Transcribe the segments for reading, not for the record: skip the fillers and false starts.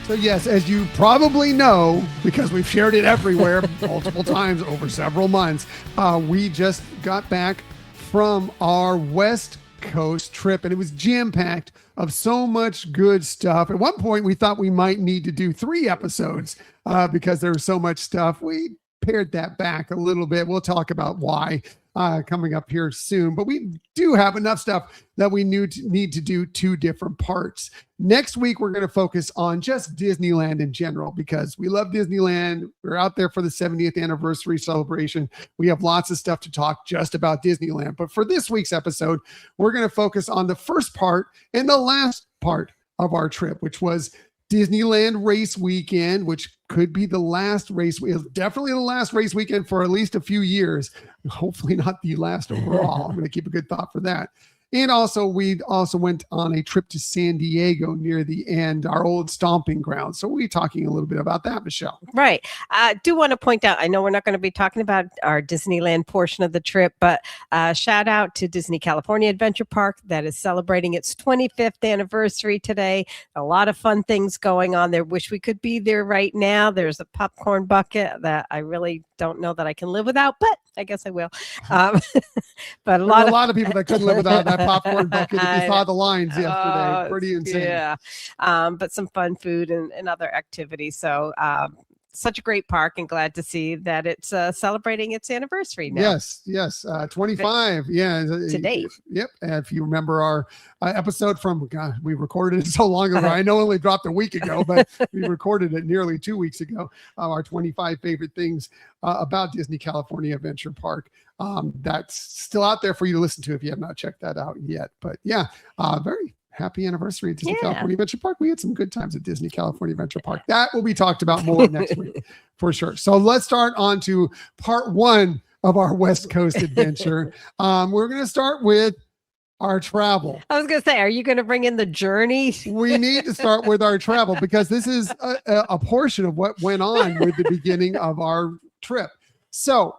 So yes, as you probably know, because we've shared it everywhere multiple times over several months, we just got back from our West Coast trip, and it was jam-packed of so much good stuff. At one point, we thought we might need to do 3 episodes because there was so much stuff. We pared that back a little bit. We'll talk about why coming up here soon, but we do have enough stuff that we need to do 2 different parts. Next week, we're going to focus on just Disneyland in general because we love Disneyland. We're out there for the 70th anniversary celebration. We have lots of stuff to talk just about Disneyland. But for this week's episode, we're going to focus on the first part and the last part of our trip, which was Disneyland race weekend, which could be the last race. It's definitely the last race weekend for at least a few years. Hopefully not the last overall. I'm going to keep a good thought for that. And also, we also went on a trip to San Diego near the end, our old stomping ground. So we'll be talking a little bit about that, Michelle. Right. I do want to point out, I know we're not going to be talking about our Disneyland portion of the trip, but shout out to Disney California Adventure Park that is celebrating its 25th anniversary today. A lot of fun things going on there. Wish we could be there right now. There's a popcorn bucket that I really don't know that I can live without, but I guess I will. But a lot of people that couldn't live without that popcorn bucket. If you saw the lines yesterday, pretty insane. Yeah, but some fun food and other activities. So such a great park, and glad to see that it's celebrating its anniversary now. Yes, 25. Yeah, to date. Yep. And if you remember our episode from, God, we recorded it so long ago. I know it only dropped a week ago, but we recorded it nearly 2 weeks ago. Our 25 favorite things about Disney California Adventure Park. That's still out there for you to listen to if you have not checked that out yet. But yeah, very happy anniversary at Disney California Adventure Park. We had some good times at Disney California Adventure Park. That will be talked about more next week for sure. So let's start on to part 1 of our West Coast adventure. We're going to start with our travel. I was going to say, are you going to bring in the journey? We need to start with our travel because this is a portion of what went on with the beginning of our trip. So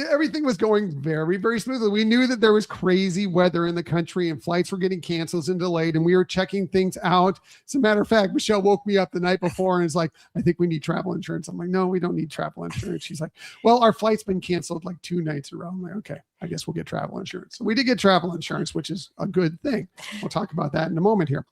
everything was going very, very smoothly. We knew that there was crazy weather in the country and flights were getting canceled and delayed, and we were checking things out. As a matter of fact, Michelle woke me up the night before and is like, I think we need travel insurance. I'm like, no, we don't need travel insurance. She's like, well, our flight's been canceled like 2 nights in a row. I'm like, okay, I guess we'll get travel insurance. So we did get travel insurance, which is a good thing. We'll talk about that in a moment here.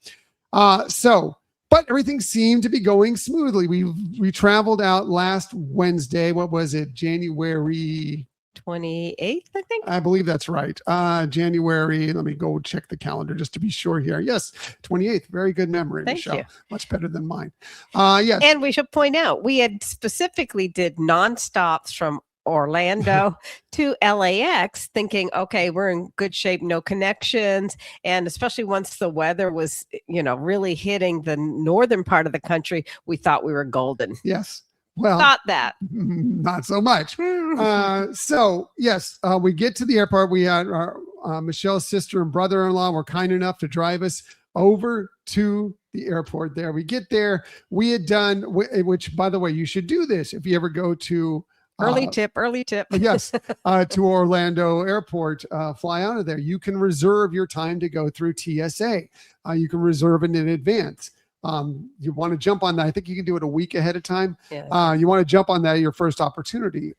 But everything seemed to be going smoothly. We traveled out last Wednesday. What was it? January 28th, I think. I believe that's right. January. Let me go check the calendar just to be sure here. Yes, 28th. Very good memory, Thank Michelle. you. Much better than mine. Yes. And we should point out, we had specifically did nonstops from Orlando to LAX thinking, okay, we're in good shape, no connections. And especially once the weather was, really hitting the northern part of the country, we thought we were golden. Yes. Well, thought that. Not so much. So yes, we get to the airport. We had our Michelle's sister and brother-in-law were kind enough to drive us over to the airport there. We get there. We had done, which by the way, you should do this if you ever go to Early tip. Yes. To Orlando Airport, fly out of there. You can reserve your time to go through TSA. You can reserve it in advance. You want to jump on that. I think you can do it a week ahead of time. Yeah. You want to jump on that, your first opportunity.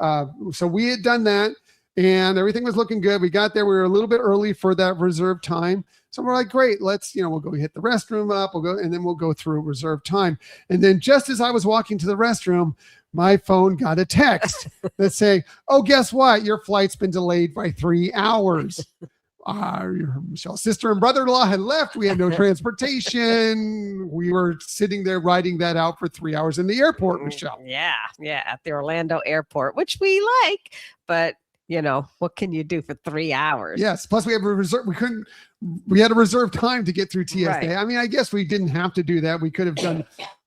So we had done that and everything was looking good. We got there. We were a little bit early for that reserved time. So we're like, great, let's, we'll go hit the restroom up. And then we'll go through reserved time. And then just as I was walking to the restroom, my phone got a text that saying, oh, guess what? Your flight's been delayed by 3 hours. Michelle's sister and brother-in-law had left. We had no transportation. We were sitting there writing that out for 3 hours in the airport, Michelle. Yeah, at the Orlando airport, which we like, but what can you do for 3 hours? Yes. Plus we have a reserve. We had a reserved time to get through TSA. Right. I mean, I guess we didn't have to do that. We could have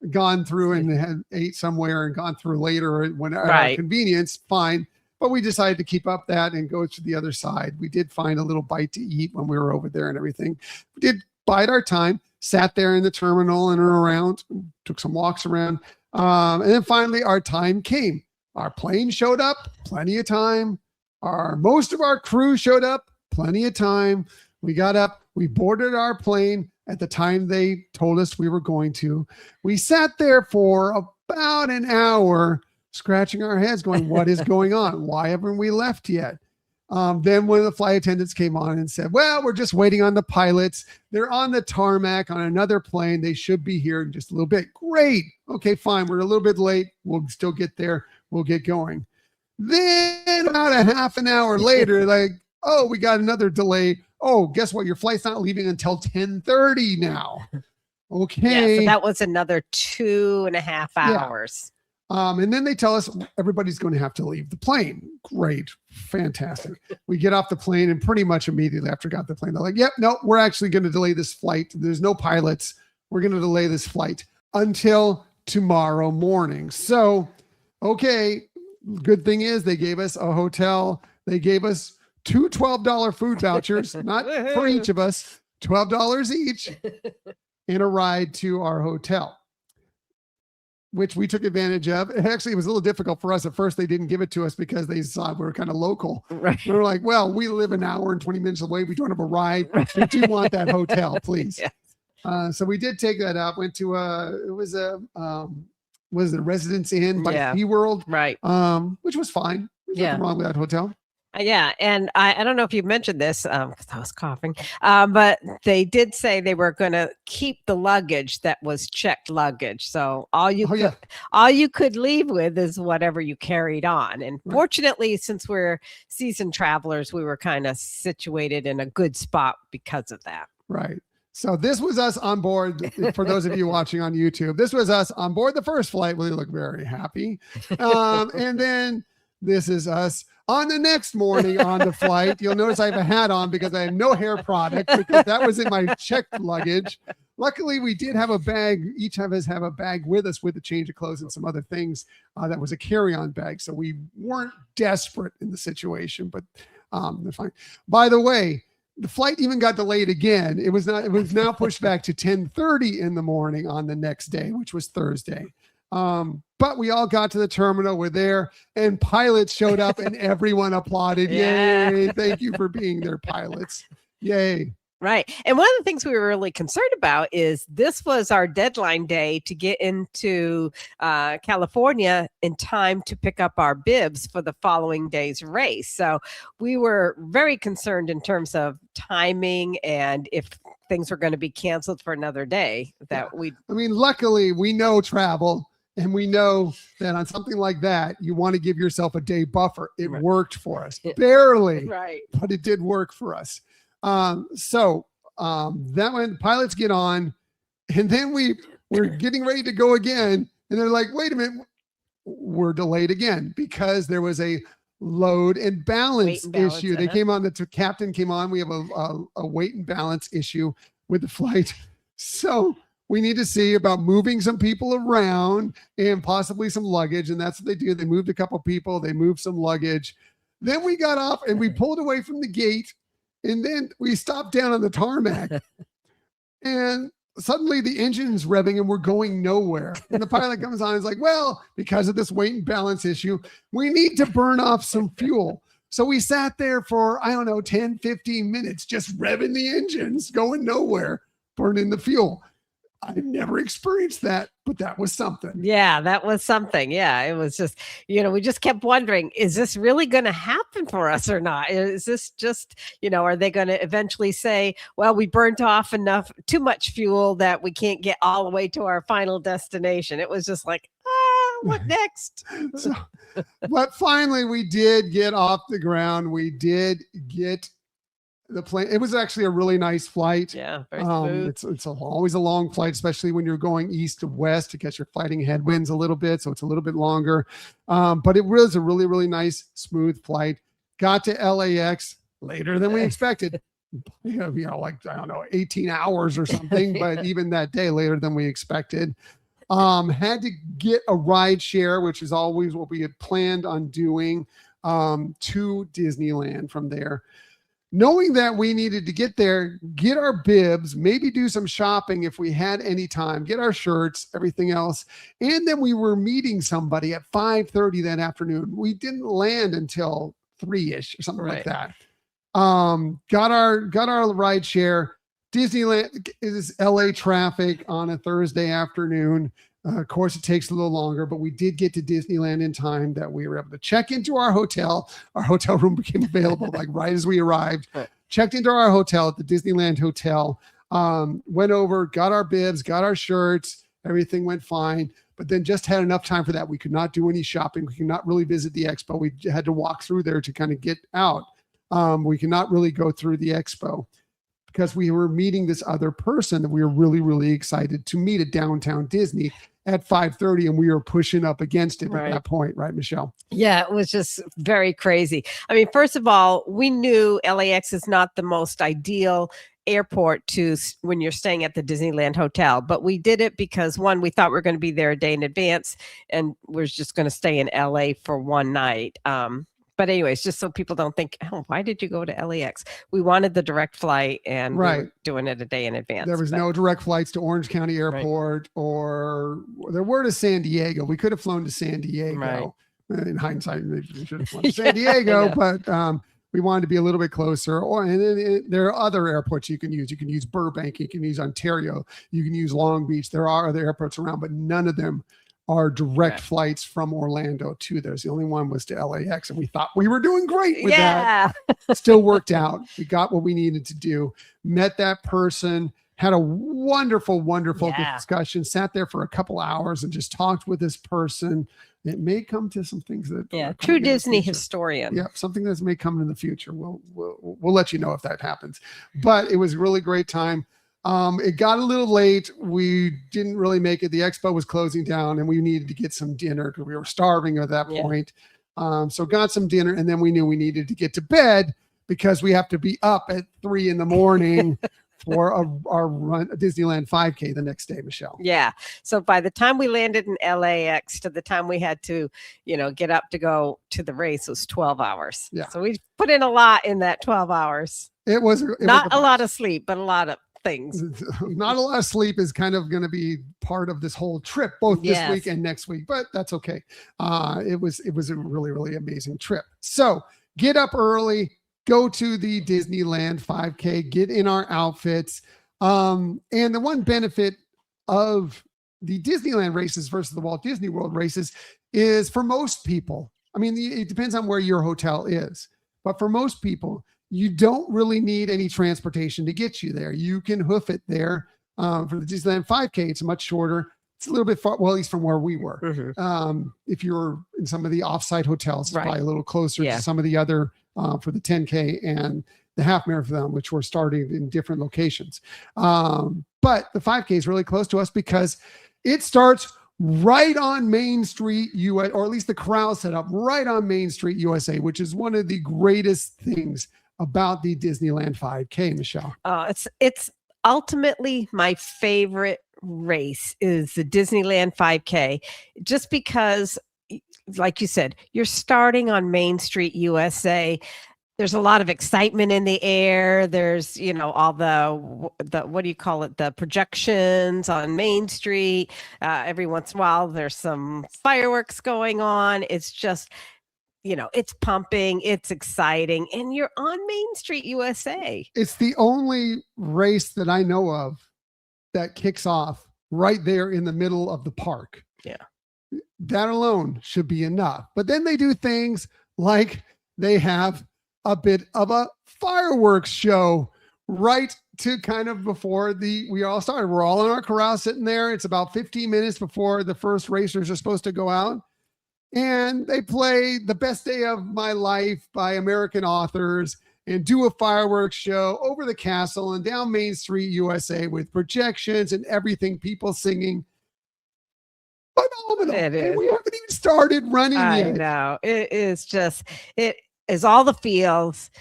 gone through and had ate somewhere and gone through later when at our convenience. Fine. But we decided to keep up that and go to the other side. We did find a little bite to eat when we were over there and everything. We did bide our time, sat there in the terminal and around, took some walks around. And then finally our time came. Our plane showed up, plenty of time. Most of our crew showed up, plenty of time. We got up, we boarded our plane. at the time they told us we were going to. We sat there for about an hour scratching our heads going, what is going on? Why haven't we left yet? Then one of the flight attendants came on and said, well, we're just waiting on the pilots. They're on the tarmac on another plane. They should be here in just a little bit. Great. Okay, fine. We're a little bit late. We'll still get there. We'll get going. Then about a half an hour later, like, oh, we got another delay. Oh, guess what? Your flight's not leaving until 10:30 now. Okay. Yeah, so that was another 2.5 hours. And then they tell us everybody's going to have to leave the plane. Great. Fantastic. We get off the plane and pretty much immediately after got the plane, they're like, yep, no, we're actually going to delay this flight. There's no pilots. We're going to delay this flight until tomorrow morning. So, okay. Good thing is they gave us a hotel. They gave us two $12 food vouchers, not for each of us, $12 each, and a ride to our hotel, which we took advantage of. Actually, it was a little difficult for us. At first, they didn't give it to us because they saw we were kind of local. Right. We were like, well, we live an hour and 20 minutes away. We don't have a ride. We do want that hotel, please. Yeah. So we did take that up, went to was it Residence Inn by SeaWorld? Right. Which was fine. There's Yeah. nothing wrong with that hotel. Yeah. And I don't know if you mentioned this because I was coughing, but they did say they were going to keep the luggage that was checked luggage. So all you could leave with is whatever you carried on. And fortunately, since we're seasoned travelers, we were kind of situated in a good spot because of that. Right. So this was us on board. For those of you watching on YouTube, this was us on board the first flight. We look very happy. And then this is us on the next morning on the flight. You'll notice I have a hat on because I have no hair product because that was in my checked luggage. Luckily, we did have a bag. Each of us have a bag with us with a change of clothes and some other things. That was a carry-on bag. So we weren't desperate in the situation, but they're fine. By the way, the flight even got delayed again. It was now pushed back to 10:30 in the morning on the next day, which was Thursday. But we all got to the terminal. We're there, and pilots showed up, and everyone applauded. Yeah. Yay! Thank you for being there, pilots. Yay! Right. And one of the things we were really concerned about is this was our deadline day to get into California in time to pick up our bibs for the following day's race. So we were very concerned in terms of timing and if things were going to be canceled for another day luckily we know travel. And we know that on something like that, you want to give yourself a day buffer. It worked for us. Barely. Right. But it did work for us. So that when pilots get on, and then we're getting ready to go again, and they're like, wait a minute, we're delayed again because there was a load and balance issue. They came on, the captain came on. We have a weight and balance issue with the flight. So we need to see about moving some people around and possibly some luggage. And that's what they do. They moved a couple people. They moved some luggage. Then we got off and we pulled away from the gate. And then we stopped down on the tarmac. And suddenly the engine's revving and we're going nowhere. And the pilot comes on and is like, well, because of this weight and balance issue, we need to burn off some fuel. So we sat there for, 10, 15 minutes, just revving the engines, going nowhere, burning the fuel. I've never experienced that, but that was something. Yeah, that was something. Yeah, it was just, we just kept wondering, is this really going to happen for us or not? Is this just, are they going to eventually say, well, we burnt off too much fuel that we can't get all the way to our final destination? It was just like, what next? But finally we did get off the ground. We did get the plane. It was actually a really nice flight. Yeah, very smooth. It's always a long flight, especially when you're going east to west because you're fighting headwinds a little bit. So it's a little bit longer. But it was a really, really nice, smooth flight. Got to LAX later than we expected. 18 hours or something, but even that day later than we expected. Had to get a ride share, which is always what we had planned on doing, to Disneyland from there. Knowing that we needed to get there, get our bibs, maybe do some shopping if we had any time, get our shirts, everything else. And then we were meeting somebody at 5:30 that afternoon. We didn't land until 3-ish or something like that. Got our ride share, Disneyland is LA traffic on a Thursday afternoon. Of course, it takes a little longer, but we did get to Disneyland in time that we were able to check into our hotel. Our hotel room became available like right as we arrived. Checked into our hotel at the Disneyland Hotel. Went over, got our bibs, got our shirts. Everything went fine, but then just had enough time for that. We could not do any shopping. We could not really visit the expo. We had to walk through there to kind of get out. We cannot really go through the expo because we were meeting this other person that we were really, really excited to meet at downtown Disney at 5:30, and we were pushing up against it at that point, right, Michelle? Yeah, it was just very crazy. I mean, first of all, we knew LAX is not the most ideal airport to when you're staying at the Disneyland Hotel, but we did it because one, we thought we were going to be there a day in advance, and we're just going to stay in LA for one night. But anyways, just so people don't think, oh, why did you go to LAX? We wanted the direct flight, and we were doing it a day in advance. There was no direct flights to Orange County Airport, or there were to San Diego. We could have flown to San Diego. In hindsight, we should have flown to San Diego, but we wanted to be a little bit closer. And then there are other airports you can use. You can use Burbank. You can use Ontario. You can use Long Beach. There are other airports around, but none of them are direct flights from Orlando to there. The only one was to LAX, and we thought we were doing great with that. Still worked out. We got what we needed to do. Met that person. Had a wonderful, wonderful discussion. Sat there for a couple hours and just talked with this person. It may come to some things that true Disney historian. Yeah, something that may come in the future. We'll let you know if that happens. But it was a really great time. It got a little late. We didn't really make it. The expo was closing down, and we needed to get some dinner because we were starving at that point. So got some dinner, and then we knew we needed to get to bed because we have to be up at 3 a.m. for our run, a Disneyland 5K the next day, Michelle. Yeah. So by the time we landed in LAX to the time we had to, get up to go to the race was 12 hours. Yeah. So we put in a lot in that 12 hours. It was not a lot of sleep, but a lot of things. Not a lot of sleep is kind of going to be part of this whole trip, both this week and next week, but that's okay. It was a really, really amazing trip. So get up early, go to the Disneyland 5K, get in our outfits. And the one benefit of the Disneyland races versus the Walt Disney World races is for most people, I mean, it depends on where your hotel is, but for most people, you don't really need any transportation to get you there. You can hoof it there. For the Disneyland 5K, it's much shorter. It's a little bit far, well, at least from where we were. If you're in some of the offsite hotels, it's probably a little closer to some of the other for the 10K and the half marathon, which we're starting in different locations. But the 5K is really close to us because it starts right on Main Street, US, or at least the corral set up right on Main Street, USA, which is one of the greatest things about the Disneyland 5K, Michelle. It's ultimately my favorite race is the Disneyland 5K, just because, like you said, you're starting on Main Street, USA. There's a lot of excitement in the air. There's, all the what do you call it? The projections on Main Street. Every once in a while, there's some fireworks going on. It's just, it's pumping, it's exciting, and you're on Main Street, USA. It's the only race that I know of that kicks off right there in the middle of the park. Yeah. That alone should be enough. But then they do things like they have a bit of a fireworks show right to kind of before we all started. We're all in our corral sitting there. It's about 15 minutes before the first racers are supposed to go out. And they play The Best Day of My Life by American authors and do a fireworks show over the castle and down Main Street, USA, with projections and everything, people singing. Phenomenal. It is. And we haven't even started running yet. I know. It is all the feels,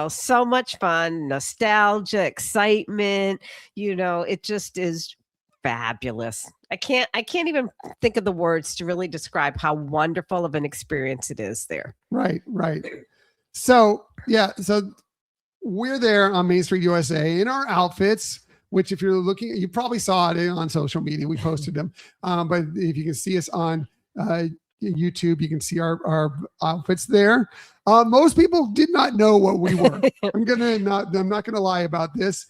so much fun, nostalgia, excitement, it just is fabulous. I can't even think of the words to really describe how wonderful of an experience it is there. Right. So we're there on Main Street, USA in our outfits, which if you're looking, you probably saw it on social media. We posted them. But if you can see us on YouTube, you can see our outfits there. Most people did not know what we were. I'm not going to lie about this.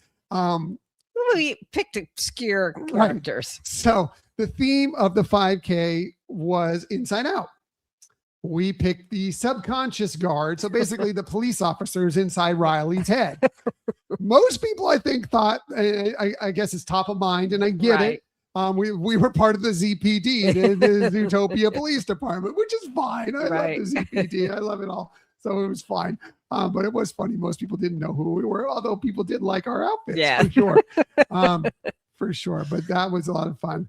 we picked obscure Right. characters. So the theme of the 5K was Inside Out. We picked the subconscious guard. So basically the police officers inside Riley's head. Most people, I think, thought, I guess it's top of mind, and I get it. We were part of the ZPD, the Zootopia Police Department, which is fine. I love the ZPD. I love it all. So it was fine. But it was funny. Most people didn't know who we were, although people did like our outfits, for sure. For sure. But that was a lot of fun.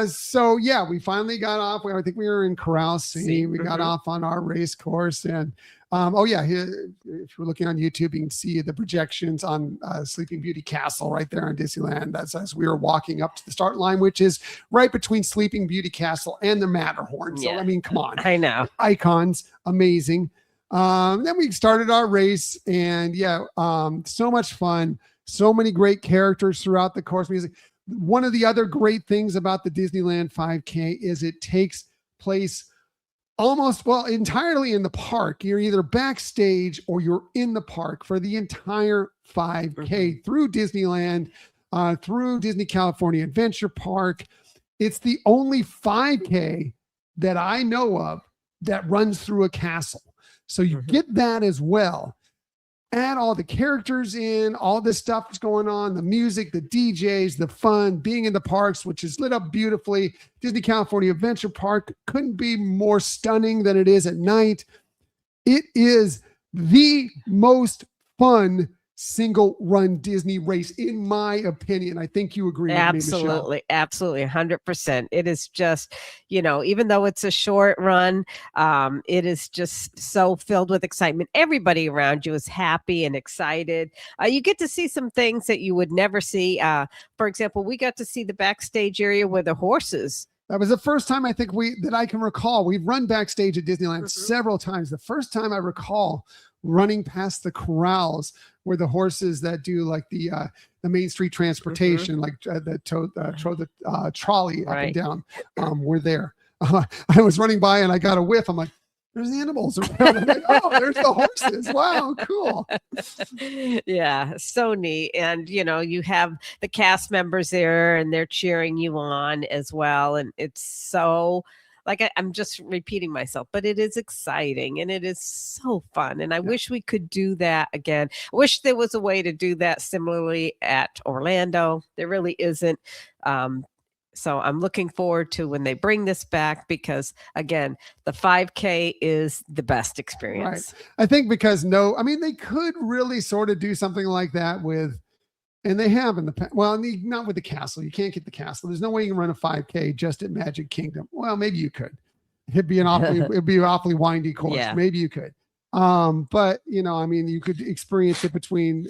So yeah, we finally got off. I think we were in Corral C. We got off on our race course, and here, if you're looking on YouTube, you can see the projections on Sleeping Beauty Castle right there in Disneyland. That's as we were walking up to the start line, which is right between Sleeping Beauty Castle and the Matterhorn. So I mean, come on, I know, icons, amazing. Then we started our race, and so much fun, so many great characters throughout the course. Music. One of the other great things about the Disneyland 5K is it takes place entirely in the park. You're either backstage or you're in the park for the entire 5K through Disneyland, through Disney California Adventure Park. It's the only 5K that I know of that runs through a castle. So you get that as well. Add all the characters in, all this stuff is going on, the music, the DJs, the fun, being in the parks, which is lit up beautifully. Disney California Adventure Park couldn't be more stunning than it is at night. It is the most fun single run Disney race, in my opinion. I think you agree with me, Michelle. Absolutely. 100%. It is just, even though it's a short run, it is just so filled with excitement. Everybody around you is happy and excited. You get to see some things that you would never see. For example, we got to see the backstage area where the horses. That was the first time I think that I can recall. We've run backstage at Disneyland several times. The first time I recall running past the corrals where the horses that do like the Main Street transportation, like the trolley up and down, were there. I was running by and I got a whiff. I'm like, there's animals around. I'm like, oh, there's the horses. Wow, cool. Yeah, so neat. And, you have the cast members there and they're cheering you on as well. And it's so... I'm just repeating myself, but it is exciting and it is so fun. And I wish we could do that again. I wish there was a way to do that similarly at Orlando. There really isn't. So I'm looking forward to when they bring this back because, again, the 5K is the best experience. Right. I think because they could really sort of do something like that with, and they have in the past. Well, not with the castle. You can't get the castle. There's no way you can run a 5K just at Magic Kingdom. Well, maybe you could. It'd be an awfully windy course. Yeah. Maybe you could. But you could experience it between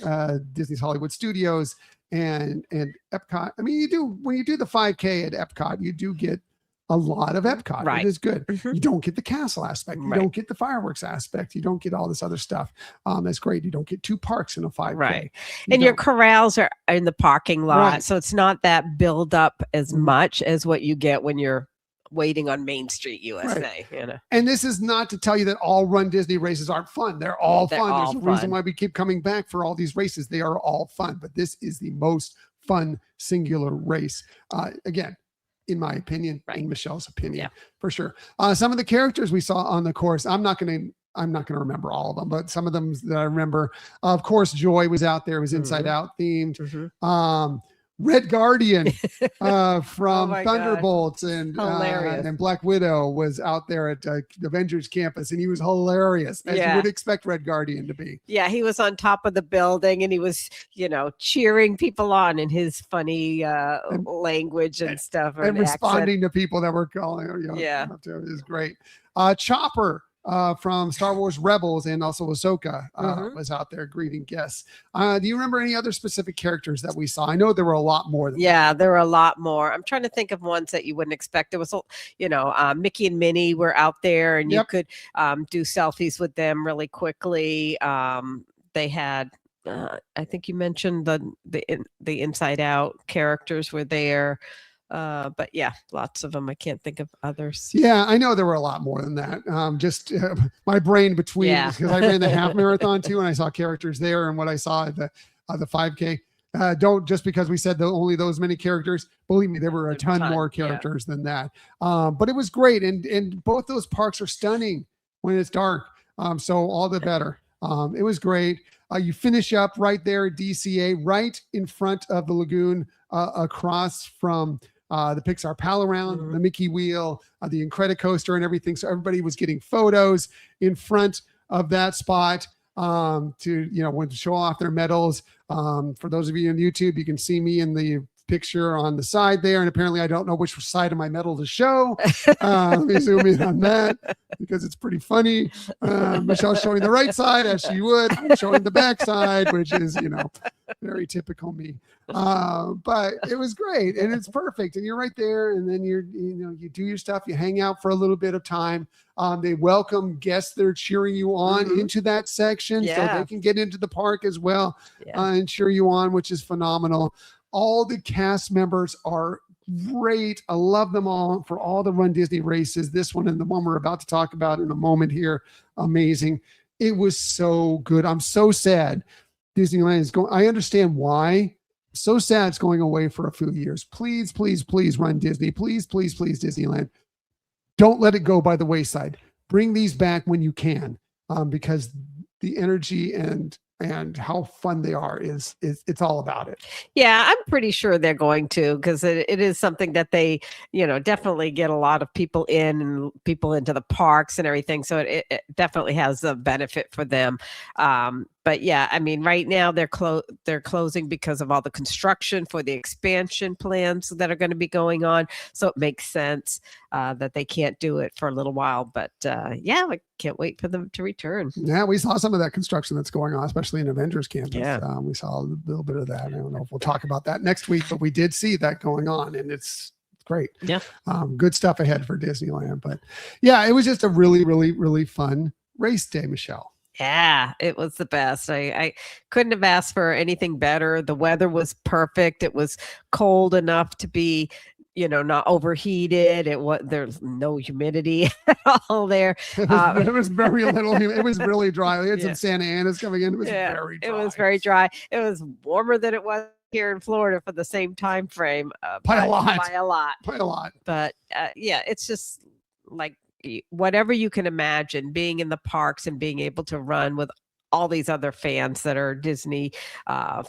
Disney's Hollywood Studios and Epcot. When you do the 5K at Epcot, you do get a lot of Epcot. Right. It is good. You don't get the castle aspect. You don't get the fireworks aspect. You don't get all this other stuff. That's great. You don't get two parks in a 5K. Right. And your corrals are in the parking lot. Right. So it's not that build up as much as what you get when you're waiting on Main Street USA. Right. And this is not to tell you that all Run Disney races aren't fun. They're all fun. There's a reason why we keep coming back for all these races. They are all fun, but this is the most fun singular race. Again, in my opinion, in Michelle's opinion, for sure. Some of the characters we saw on the course, I'm not going to remember all of them, but some of them that I remember, of course, Joy was out there. It was Inside Out themed. Red Guardian from Thunderbolts and Black Widow was out there at Avengers Campus, and he was hilarious, as you would expect Red Guardian to be. Yeah, he was on top of the building, and he was, cheering people on in his funny language and stuff. And responding to people that were calling. It was great. Chopper from Star Wars Rebels and also Ahsoka was out there greeting guests. Do you remember any other specific characters that we saw? I know there were a lot more. There were a lot more. I'm trying to think of ones that you wouldn't expect. There was, Mickey and Minnie were out there, and you could do selfies with them really quickly. They had, I think you mentioned the Inside Out characters were there. But lots of them. I can't think of others. Yeah, I know there were a lot more than that. My brain between, because I ran the half marathon too, and I saw characters there, and what I saw at the 5K. Don't just because we said only those many characters. Believe me, there were a ton more characters than that. But it was great, and both those parks are stunning when it's dark. So all the better. It was great. You finish up right there at DCA, right in front of the lagoon, across from the Pixar Pal Around, the Mickey Wheel, the Incredicoaster, and everything. So everybody was getting photos in front of that spot to when to show off their medals. For those of you on YouTube, you can see me in the picture on the side there, and apparently I don't know which side of my medal to show. Let me zoom in on that because it's pretty funny. Michelle's showing the right side as she would. I'm showing the back side, which is very typical me. But it was great, and it's perfect, and you're right there, and then you do your stuff, you hang out for a little bit of time. They welcome guests that are cheering you on into that section, so they can get into the park as well and cheer you on, which is phenomenal. All the cast members are great. I love them all for all the Run Disney races. This one and the one we're about to talk about in a moment here. Amazing. It was so good. I'm so sad Disneyland is going. I understand why. So sad it's going away for a few years. Please, please, please, Run Disney. Please, please, please, Disneyland. Don't let it go by the wayside. Bring these back when you can, because the energy and how fun they are is it's all about it. Yeah, I'm pretty sure they're going to, because it is something that they, definitely get a lot of people in and people into the parks and everything. So it definitely has a benefit for them. But yeah, I mean, right now they're closing because of all the construction for the expansion plans that are going to be going on. So it makes sense that they can't do it for a little while. But yeah, I can't wait for them to return. Yeah, we saw some of that construction that's going on, especially in Avengers Campus. Yeah. We saw a little bit of that. I don't know if we'll talk about that next week, but we did see that going on, and it's great. Yeah. Good stuff ahead for Disneyland. But yeah, it was just a really, really, really fun race day, Michelle. Yeah, it was the best. I couldn't have asked for anything better. The weather was perfect. It was cold enough to be, not overheated. There's no humidity at all there. It was very little. It was really dry. We had some Santa Anas coming in. It was very dry. It was very dry. It was warmer than it was here in Florida for the same time frame. By a lot. By a lot. But yeah, it's just like whatever you can imagine, being in the parks and being able to run with all these other fans that are Disney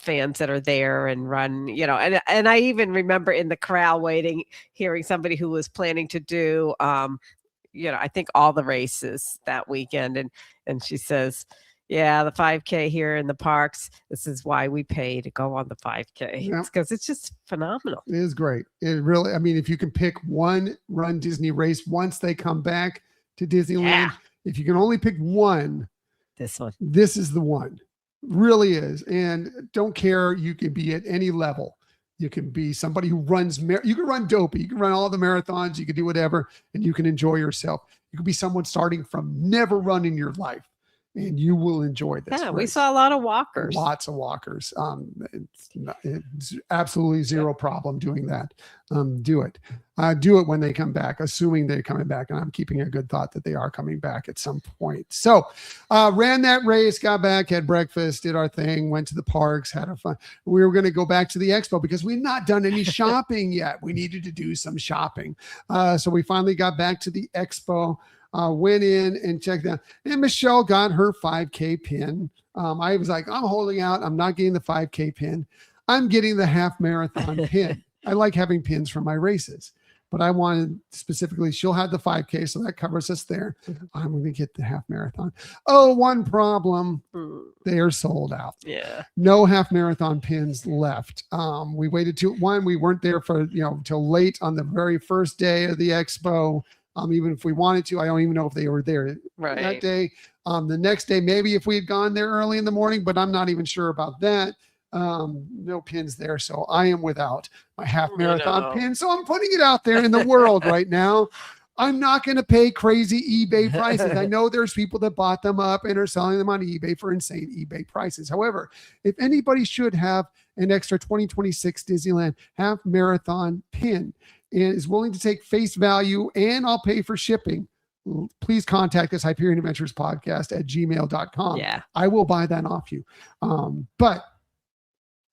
fans that are there and run, and I even remember in the crowd waiting, hearing somebody who was planning to do, I think all the races that weekend. And she says, yeah, the 5K here in the parks, this is why we pay to go on the 5K. It's because it's just phenomenal. It is great. It really, I mean, if you can pick one Run Disney race once they come back to Disneyland, if you can only pick one, this is the one. Really is. And don't care, you can be at any level. You can be somebody who runs, you can run dopey, you can run all the marathons, you can do whatever, and you can enjoy yourself. You can be someone starting from never run in your life, and you will enjoy this. Yeah, we saw a lot of walkers. Lots of walkers. It's absolutely zero problem doing that. Do it. Do it when they come back, assuming they're coming back. And I'm keeping a good thought that they are coming back at some point. So ran that race, got back, had breakfast, did our thing, went to the parks, had our fun. We were going to go back to the expo because we've not done any shopping yet. We needed to do some shopping. So we finally got back to the expo. Went in and checked out, and Michelle got her 5K pin. I was like, I'm holding out. I'm not getting the 5K pin. I'm getting the half marathon pin. I like having pins for my races, but I wanted specifically, she'll have the 5K, so that covers us there. I'm going to get the half marathon. Oh, one problem. They are sold out. Yeah. No half marathon pins left. We waited we weren't there for, till late on the very first day of the expo. Even if we wanted to, I don't even know if they were there that day. The next day, maybe if we had gone there early in the morning, but I'm not even sure about that. No pins there. So I am without my half marathon pin. So I'm putting it out there in the world right now. I'm not going to pay crazy eBay prices. I know there's people that bought them up and are selling them on eBay for insane eBay prices. However, if anybody should have an extra 2026 Disneyland half marathon pin and is willing to take face value and I'll pay for shipping, please contact us, Hyperion Adventures Podcast at gmail.com. Yeah. I will buy that off you. But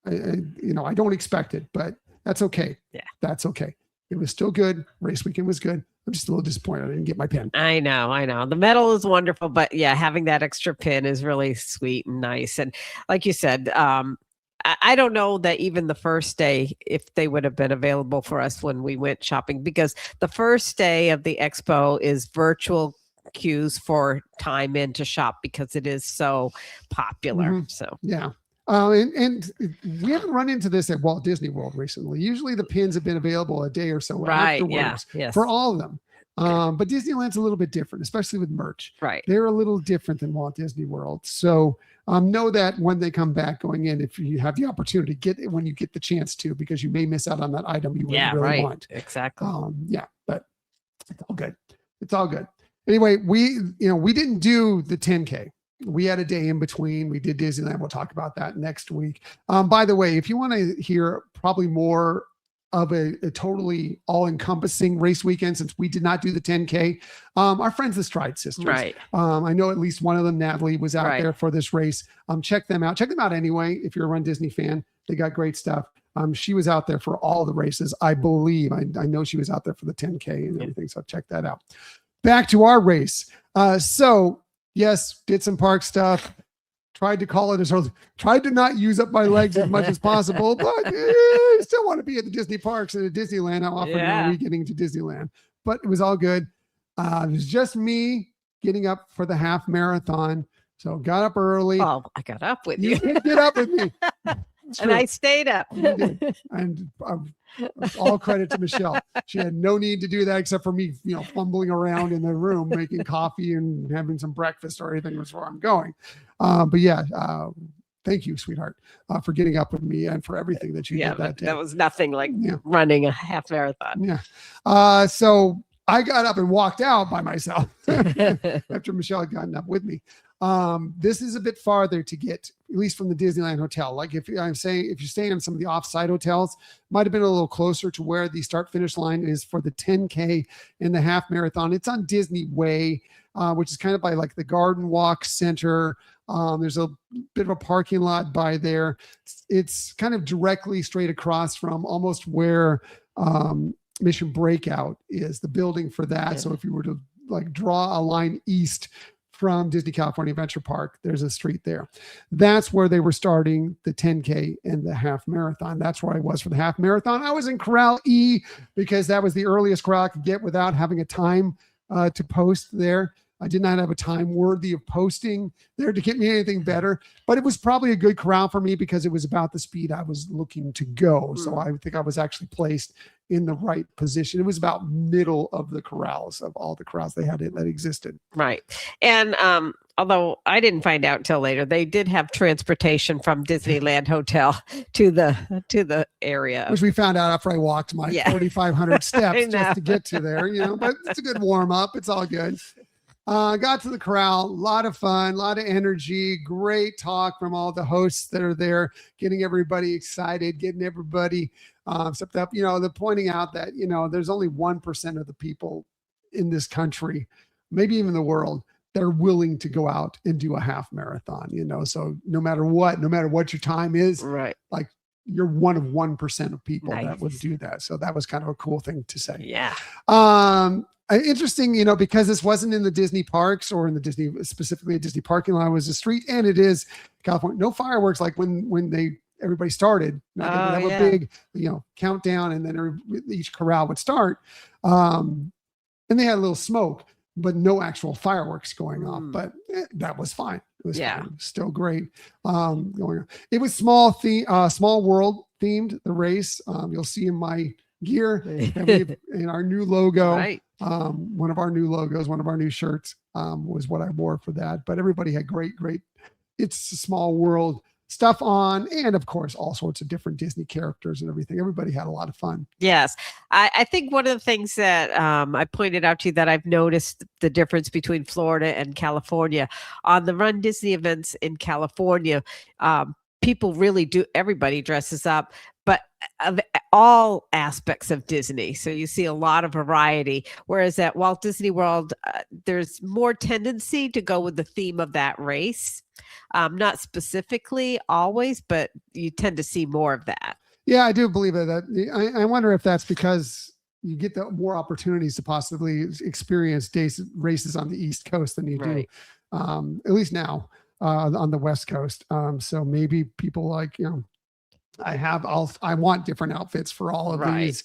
I don't expect it, but that's okay. Yeah. That's okay. It was still good. Race weekend was good. I'm just a little disappointed I didn't get my pin. I know. The medal is wonderful, but yeah, having that extra pin is really sweet and nice. And like you said, I don't know that even the first day, if they would have been available for us when we went shopping, because the first day of the expo is virtual queues for time in to shop because it is so popular. So yeah. And we haven't run into this at Walt Disney World recently. Usually the pins have been available a day or so afterwards for all of them. But Disneyland's a little bit different, especially with merch. Right. They're a little different than Walt Disney World. So know that when they come back going in, if you have the opportunity, get it when you get the chance to, because you may miss out on that item you really want. Exactly. But it's all good. It's all good. Anyway, we didn't do the 10K. We had a day in between. We did Disneyland. We'll talk about that next week. By the way, if you want to hear probably more of a totally all-encompassing race weekend, since we did not do the 10K, our friends, the Stride Sisters. Right. I know at least one of them, Natalie, was out there for this race. Check them out. Check them out anyway if you're a Run Disney fan. They got great stuff. She was out there for all the races, I believe. I know she was out there for the 10K and everything, so check that out. Back to our race. Yes, did some park stuff. Tried to call it as early. Tried to not use up my legs as much as possible, but still want to be at the Disney parks and at Disneyland. How often are we getting to Disneyland? But it was all good. It was just me getting up for the half marathon. So got up early. Oh, I got up with you. You did get up with me. And I stayed up. And all credit to Michelle. She had no need to do that except for me, fumbling around in the room, making coffee and having some breakfast or anything before I'm going. Thank you, sweetheart, for getting up with me and for everything that you did that day. That was nothing like running a half marathon. Yeah. So I got up and walked out by myself after Michelle had gotten up with me. This is a bit farther to get, at least from the Disneyland hotel. Like if you're staying in some of the offsite hotels, might have been a little closer to where the start finish line is for the 10K and the half marathon. It's on Disney Way, which is kind of by like the Garden Walk Center. There's a bit of a parking lot by there. It's kind of directly straight across from almost where Mission Breakout is, the building for that. So if you were to like draw a line east from Disney California Adventure Park, there's a street there. That's where they were starting the 10K and the half marathon. That's where I was for the half marathon. I was in Corral E because that was the earliest corral I could get without having a time to post there. I did not have a time worthy of posting there to get me anything better, but it was probably a good corral for me because it was about the speed I was looking to go. So I think I was actually placed in the right position. It was about middle of the corrals, of all the corrals they had that existed. Right. And although I didn't find out until later, they did have transportation from Disneyland Hotel to the area. Which we found out after I walked my 4,500 steps just to get to there, but it's a good warm up. It's all good. Got to the corral, a lot of fun, a lot of energy, great talk from all the hosts that are there, getting everybody excited, getting everybody stepped up. They're pointing out that, there's only 1% of the people in this country, maybe even the world, that are willing to go out and do a half marathon, so no matter what your time is, right, like you're one of 1% of people that would do that. So that was kind of a cool thing to say. Yeah. Interesting, because this wasn't in the Disney parks or in the Disney, specifically a Disney parking lot, it was a street, and it is California. No fireworks like when everybody started. They would have a big, countdown, and then each corral would start. And they had a little smoke, but no actual fireworks going off. But that was fine. It was fine. Still great. Going on. It was small world themed, the race. You'll see in my gear in our new logo. Right. One of our new logos, one of our new shirts was what I wore for that. But everybody had great, It's a Small World stuff on, and of course all sorts of different Disney characters and everything. Everybody had a lot of fun. Yes. I think one of the things that I pointed out to you that I've noticed the difference between Florida and California on the Run Disney events in California, people really do, everybody dresses up, but of all aspects of Disney. So you see a lot of variety. Whereas at Walt Disney World, there's more tendency to go with the theme of that race. Not specifically always, but you tend to see more of that. Yeah, I do believe it. I wonder if that's because you get the more opportunities to possibly experience races on the East Coast than you do, at least now on the West Coast. So maybe people like, I want different outfits for all of these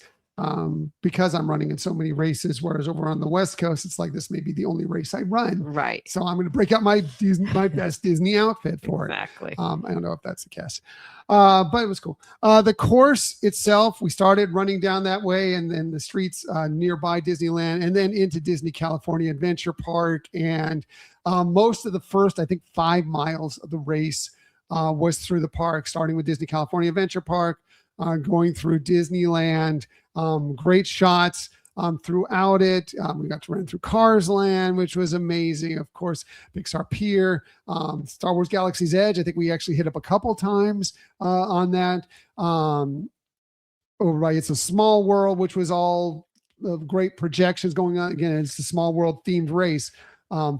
because I'm running in so many races. Whereas over on the West Coast, it's like, this may be the only race I run. Right. So I'm going to break out my best Disney outfit for Exactly. it. I don't know if that's the case, but it was cool. The course itself, we started running down that way, and then the streets nearby Disneyland, and then into Disney California Adventure Park. And most of the first, I think, 5 miles of the race was through the park, starting with Disney California Adventure Park, going through Disneyland. Great shots throughout it. We got to run through Cars Land, which was amazing. Of course, Pixar Pier, Star Wars Galaxy's Edge. I think we actually hit up a couple times on that. It's a Small World, which was all great projections going on. Again, it's a Small World themed race.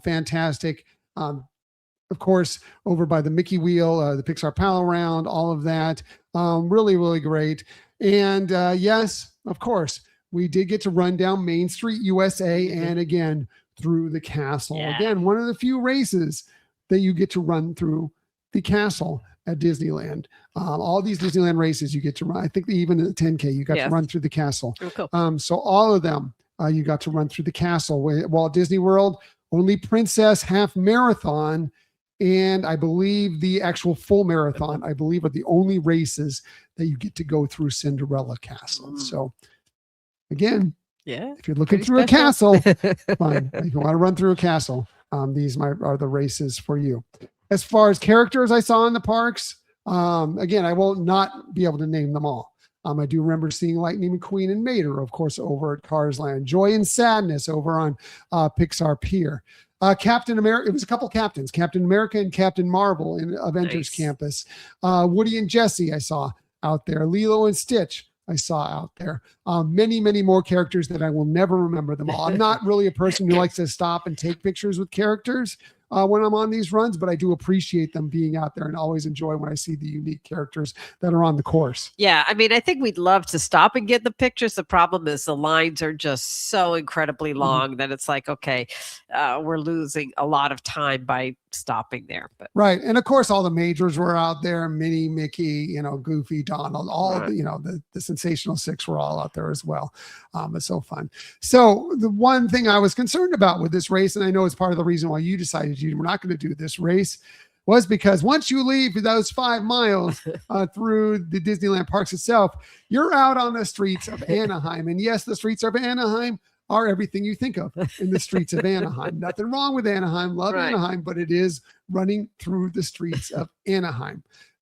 Fantastic. Of course, over by the Mickey Wheel, the Pixar Pal Around, all of that. Really, really great. And yes, of course, we did get to run down Main Street, USA, and again, through the castle. Yeah. Again, one of the few races that you get to run through the castle at Disneyland. All these Disneyland races you get to run. I think even the 10K, you got to run through the castle. Oh, cool. So all of them, you got to run through the castle. Walt Disney World, only Princess Half Marathon, and I believe the actual full marathon, I believe, are the only races that you get to go through Cinderella Castle. So again, if you're looking through a castle, fine. If you want to run through a castle, these are the races for you. As far as characters I saw in the parks, again, I will not be able to name them all. I do remember seeing Lightning McQueen and Mater, of course, over at Cars Land. Joy and Sadness over on Pixar Pier. Captain America, it was a couple captains, Captain America and Captain Marvel in Avengers Campus. Woody and Jesse I saw out there. Lilo and Stitch I saw out there. Many, many more characters that I will never remember them all. I'm not really a person who likes to stop and take pictures with characters when I'm on these runs, but I do appreciate them being out there and always enjoy when I see the unique characters that are on the course. Yeah, I mean, I think we'd love to stop and get the pictures. The problem is the lines are just so incredibly long that it's like, okay, we're losing a lot of time by stopping there. But right. And of course, all the majors were out there. Minnie, Mickey, Goofy, Donald, all the Sensational Six were all out there as well. It's so fun. So the one thing I was concerned about with this race, and I know it's part of the reason why you decided you were not going to do this race, was because once you leave those 5 miles through the Disneyland parks itself, you're out on the streets of Anaheim. And yes, the streets of Anaheim are everything you think of in the streets of Anaheim. Nothing wrong with Anaheim. Love Anaheim, but it is running through the streets of Anaheim.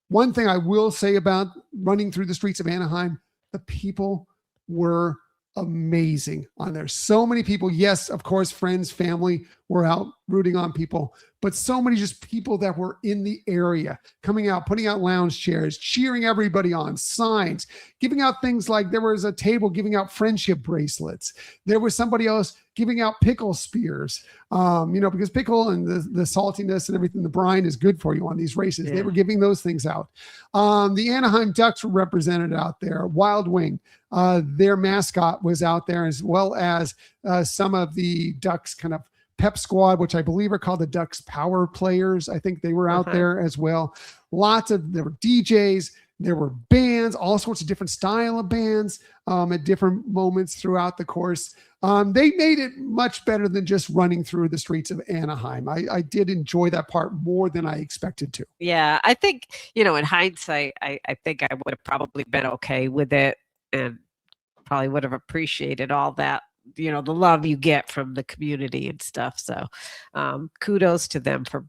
One thing I will say about running through the streets of Anaheim, the people were amazing on there. So many people. Yes, of course, friends, family were out rooting on people, but so many just people that were in the area coming out, putting out lounge chairs, cheering everybody on, signs, giving out things like there was a table giving out friendship bracelets. There was somebody else giving out pickle spears, because pickle and the saltiness and everything, the brine is good for you on these races. Yeah. They were giving those things out. The Anaheim Ducks were represented out there. Wild Wing, their mascot was out there, as well as some of the Ducks kind of pep squad, which I believe are called the Ducks Power Players. I think they were out there as well. There were DJs, there were bands, all sorts of different style of bands at different moments throughout the course. They made it much better than just running through the streets of Anaheim. I did enjoy that part more than I expected to. Yeah, I think, in hindsight, I think I would have probably been okay with it and probably would have appreciated all that, the love you get from the community and stuff. So kudos to them for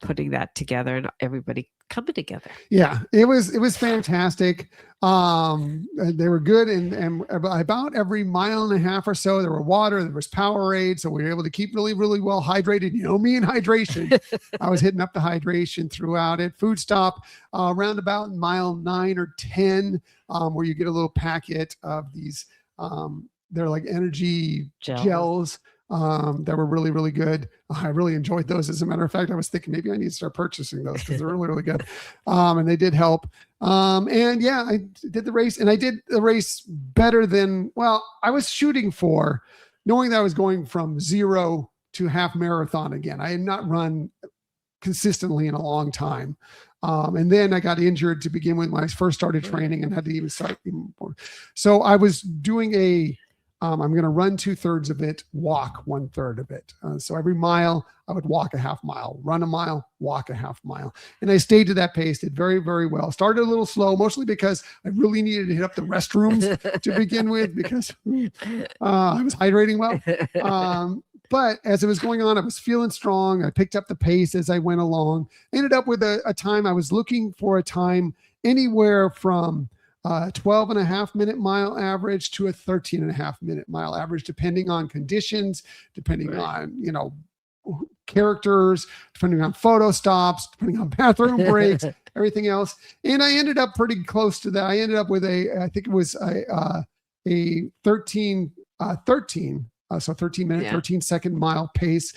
putting that together, and everybody coming together. Yeah, it was fantastic. They were good, and about every mile and a half or so, there were water, there was Powerade, so we were able to keep really, really well hydrated. You know me and hydration. I was hitting up the hydration throughout it. Food stop around about mile 9 or 10, where you get a little packet of these. They're like energy gels. That were really, really good. I really enjoyed those. As a matter of fact, I was thinking maybe I need to start purchasing those because they're really, really good. And they did help. And yeah, I did the race, and I did the race better than, well, I was shooting for, knowing that I was going from 0 to half marathon again. I had not run consistently in a long time. And then I got injured to begin with when I first started training and had to even start even more. So I was doing I'm going to run 2/3 of it, walk 1/3 of it. So every mile I would walk a half mile, run a mile, walk a half mile. And I stayed to that pace, did very, very well. Started a little slow, mostly because I really needed to hit up the restrooms to begin with because I was hydrating well. But as it was going on, I was feeling strong. I picked up the pace as I went along. Ended up with a time. I was looking for a time anywhere from 12.5 minute mile average to a 13.5 minute mile average, depending on conditions, depending on, characters, depending on photo stops, depending on bathroom breaks, everything else. And I ended up pretty close to that. I ended up with I think it was a 13, so 13 minute, 13 second mile pace,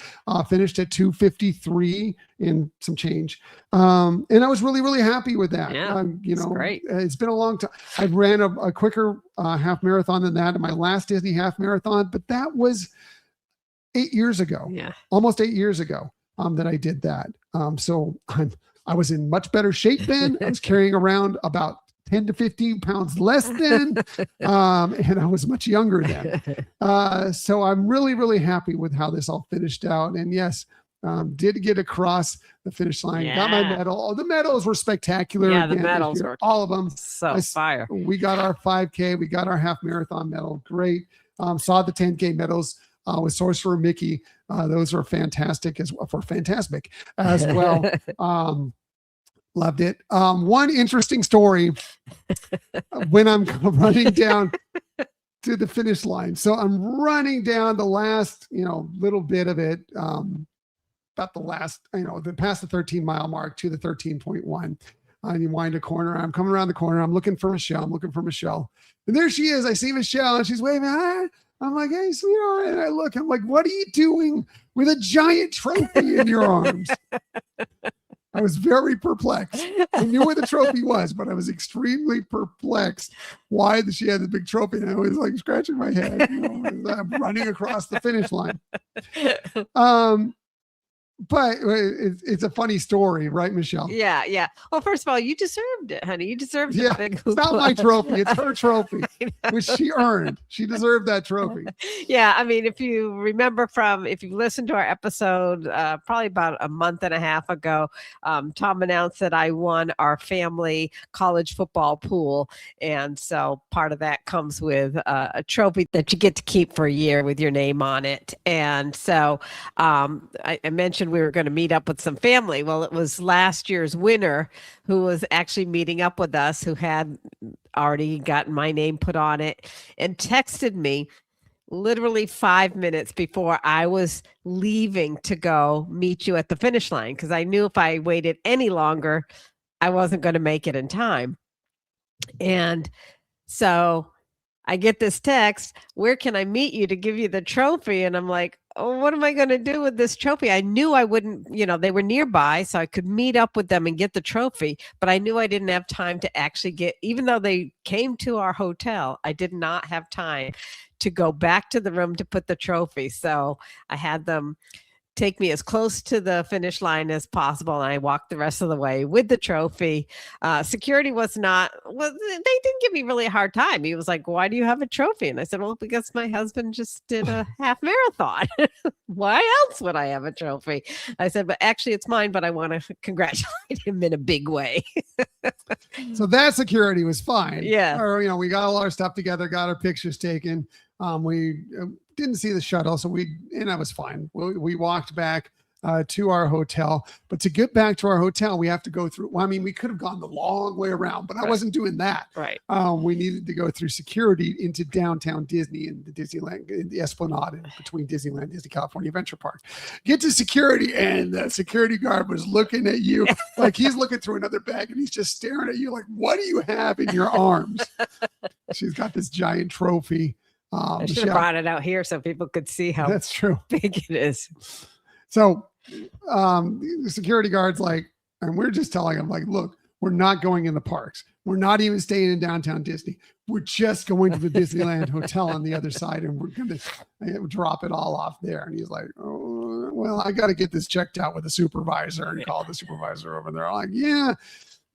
finished at 2:53 and some change. And I was really, really happy with that. Yeah, great. It's been a long time. I ran a quicker half marathon than that in my last Disney half marathon, but that was 8 years ago, almost 8 years ago, that I did that. So I was in much better shape then. I was carrying around about 10 to 15 pounds less than, and I was much younger then. So I'm really, really happy with how this all finished out. And yes, did get across the finish line, got my medal. Oh, the medals were spectacular. Yeah, the medals were all of them. So fire. We got our 5K, we got our half marathon medal. Great. Saw the 10K medals with Sorcerer Mickey. Those are fantastic as well, fantastic as well. Loved it. One interesting story when I'm running down to the finish line. So I'm running down the last, little bit of it, about the last, past the 13-mile mark to the 13.1. And you wind a corner. I'm coming around the corner. I'm looking for Michelle. And there she is. I see Michelle and she's waving. I'm like, hey, sweetheart. And I look, I'm like, what are you doing with a giant trophy in your arms? I was very perplexed. I knew where the trophy was, but I was extremely perplexed why she had the big trophy. And I was like scratching my head, I'm running across the finish line. But it's a funny story, right, Michelle? Yeah. Well, first of all, you deserved it, honey. You deserved it. Yeah, it's not my trophy. It's her trophy, which she earned. She deserved that trophy. Yeah, I mean, if you remember if you listened to our episode, probably about a month and a half ago, Tom announced that I won our family college football pool. And so part of that comes with a trophy that you get to keep for a year with your name on it. And so I mentioned we were going to meet up with some family. Well, it was last year's winner who was actually meeting up with us, who had already gotten my name put on it, and texted me literally 5 minutes before I was leaving to go meet you at the finish line, because I knew if I waited any longer, I wasn't going to make it in time. And so I get this text, where can I meet you to give you the trophy? And I'm like, oh, what am I going to do with this trophy? I knew I wouldn't, they were nearby, so I could meet up with them and get the trophy. But I knew I didn't have time to actually even though they came to our hotel, I did not have time to go back to the room to put the trophy. So I had them take me as close to the finish line as possible. And I walked the rest of the way with the trophy. Security they didn't give me really a hard time. He was like, why do you have a trophy? And I said, well, because my husband just did a half marathon. Why else would I have a trophy? I said, but actually it's mine, but I want to congratulate him in a big way. So that security was fine. Yeah. Or, we got all our stuff together, got our pictures taken. We didn't see the shuttle, and I was fine. We walked back to our hotel. But to get back to our hotel, we have to go through. Well, I mean, we could have gone the long way around, but I wasn't doing that. Right. We needed to go through security into downtown Disney and the Disneyland, in the Esplanade, in between Disneyland, Disney California Adventure Park. Get to security, and the security guard was looking at you like he's looking through another bag, and he's just staring at you like, "What do you have in your arms?" She's got this giant trophy. I should have brought it out here so people could see how that's true big it is. So the security guard's like, and we're just telling him like, look, we're not going in the parks. We're not even staying in downtown Disney. We're just going to the Disneyland hotel on the other side, and we're going to drop it all off there. And he's like, oh, well, I got to get this checked out with the supervisor and call the supervisor over there. I'm like, yeah,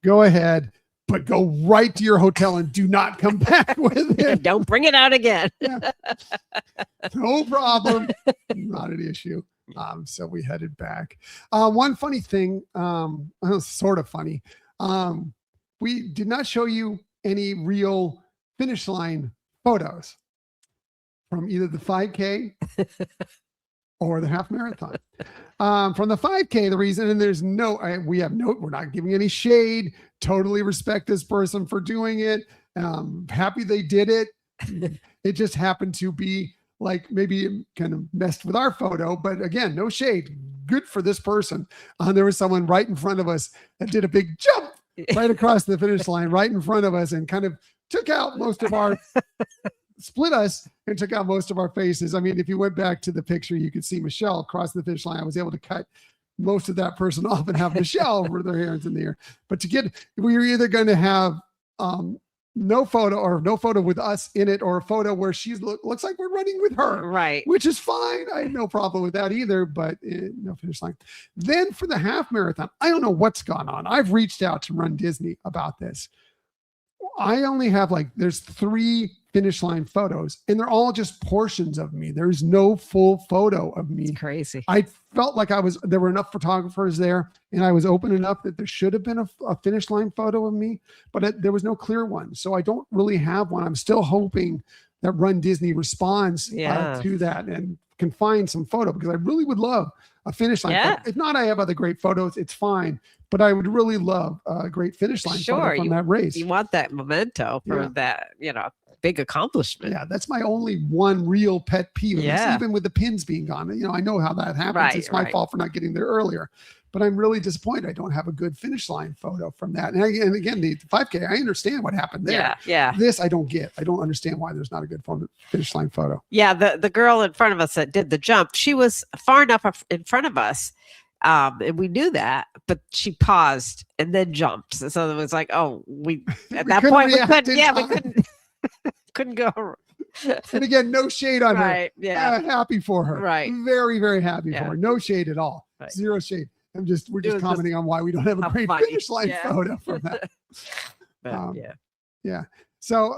go ahead. But go right to your hotel and do not come back with it. Don't bring it out again. Yeah. No problem. Not an issue. So we headed back. One funny thing, sort of funny. We did not show you any real finish line photos from either the 5K or the half marathon. From the 5K, the reason, and there's we're not giving any shade. Totally respect this person for doing it. Happy they did it. It just happened to be like maybe kind of messed with our photo, but again, no shade. Good for this person. There was someone right in front of us that did a big jump right across the finish line, right in front of us, and kind of took out most of our split us and took out most of our faces. I mean, if you went back to the picture, you could see Michelle across the finish line. I was able to cut most of that person off and have Michelle over their hands in the air. But we were either going to have no photo with us in it, or a photo where she looks like we're running with her. Right. Which is fine. I have no problem with that either, but no finish line. Then for the half marathon, I don't know what's gone on. I've reached out to runDisney about this. I only have there's 3 finish line photos, and they're all just portions of me. There's no full photo of me. It's crazy. I felt like there were enough photographers there, and I was open enough that there should have been a finish line photo of me, but there was no clear one. So I don't really have one. I'm still hoping that runDisney responds to that and can find some photo, because I really would love a finish line photo. If not, I have other great photos. It's fine. But I would really love a great finish line photo from that race. You want that memento for that, big accomplishment. Yeah, that's my only one real pet peeve. Even with the pins being gone, I know how that happens. Right, it's my fault for not getting there earlier. But I'm really disappointed I don't have a good finish line photo from that. And again, the 5K, I understand what happened there. Yeah. This I don't get. I don't understand why there's not a good finish line photo. Yeah, the girl in front of us that did the jump, she was far enough in front of us. And we knew that, but she paused and then jumped. So it was like, at that point we couldn't go. And again, no shade on her. Yeah. Happy for her. Right. Very, very happy for her. No shade at all. Right. Zero shade. We're just commenting on why we don't have a great finish line photo from that. So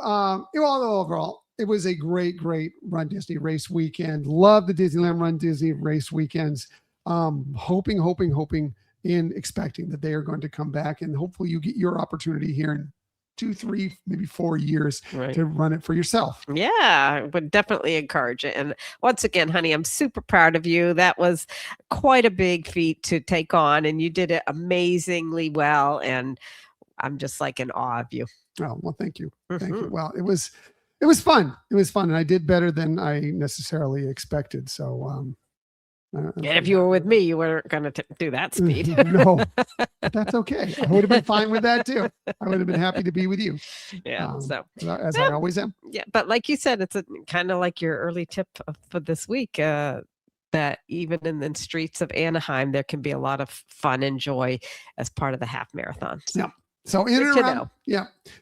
overall, it was a great runDisney race weekend. Love the Disneyland runDisney race weekends. Hoping and expecting that they are going to come back, and hopefully you get your opportunity here in 2, 3, maybe 4 years to run it for yourself. Yeah, I would definitely encourage it. And once again, honey, I'm super proud of you. That was quite a big feat to take on, and you did it amazingly well. And I'm just in awe of you. Oh, well, thank you. Thank you. Well, it was fun. It was fun. And I did better than I necessarily expected. So, and if you were with me, you weren't going to do that speed. No, but that's okay. I would have been fine with that too. I would have been happy to be with you. Yeah. I always am. Yeah. But like you said, it's kind of like your early tip for this week, that even in the streets of Anaheim, there can be a lot of fun and joy as part of the half marathon. Yeah. So in and around,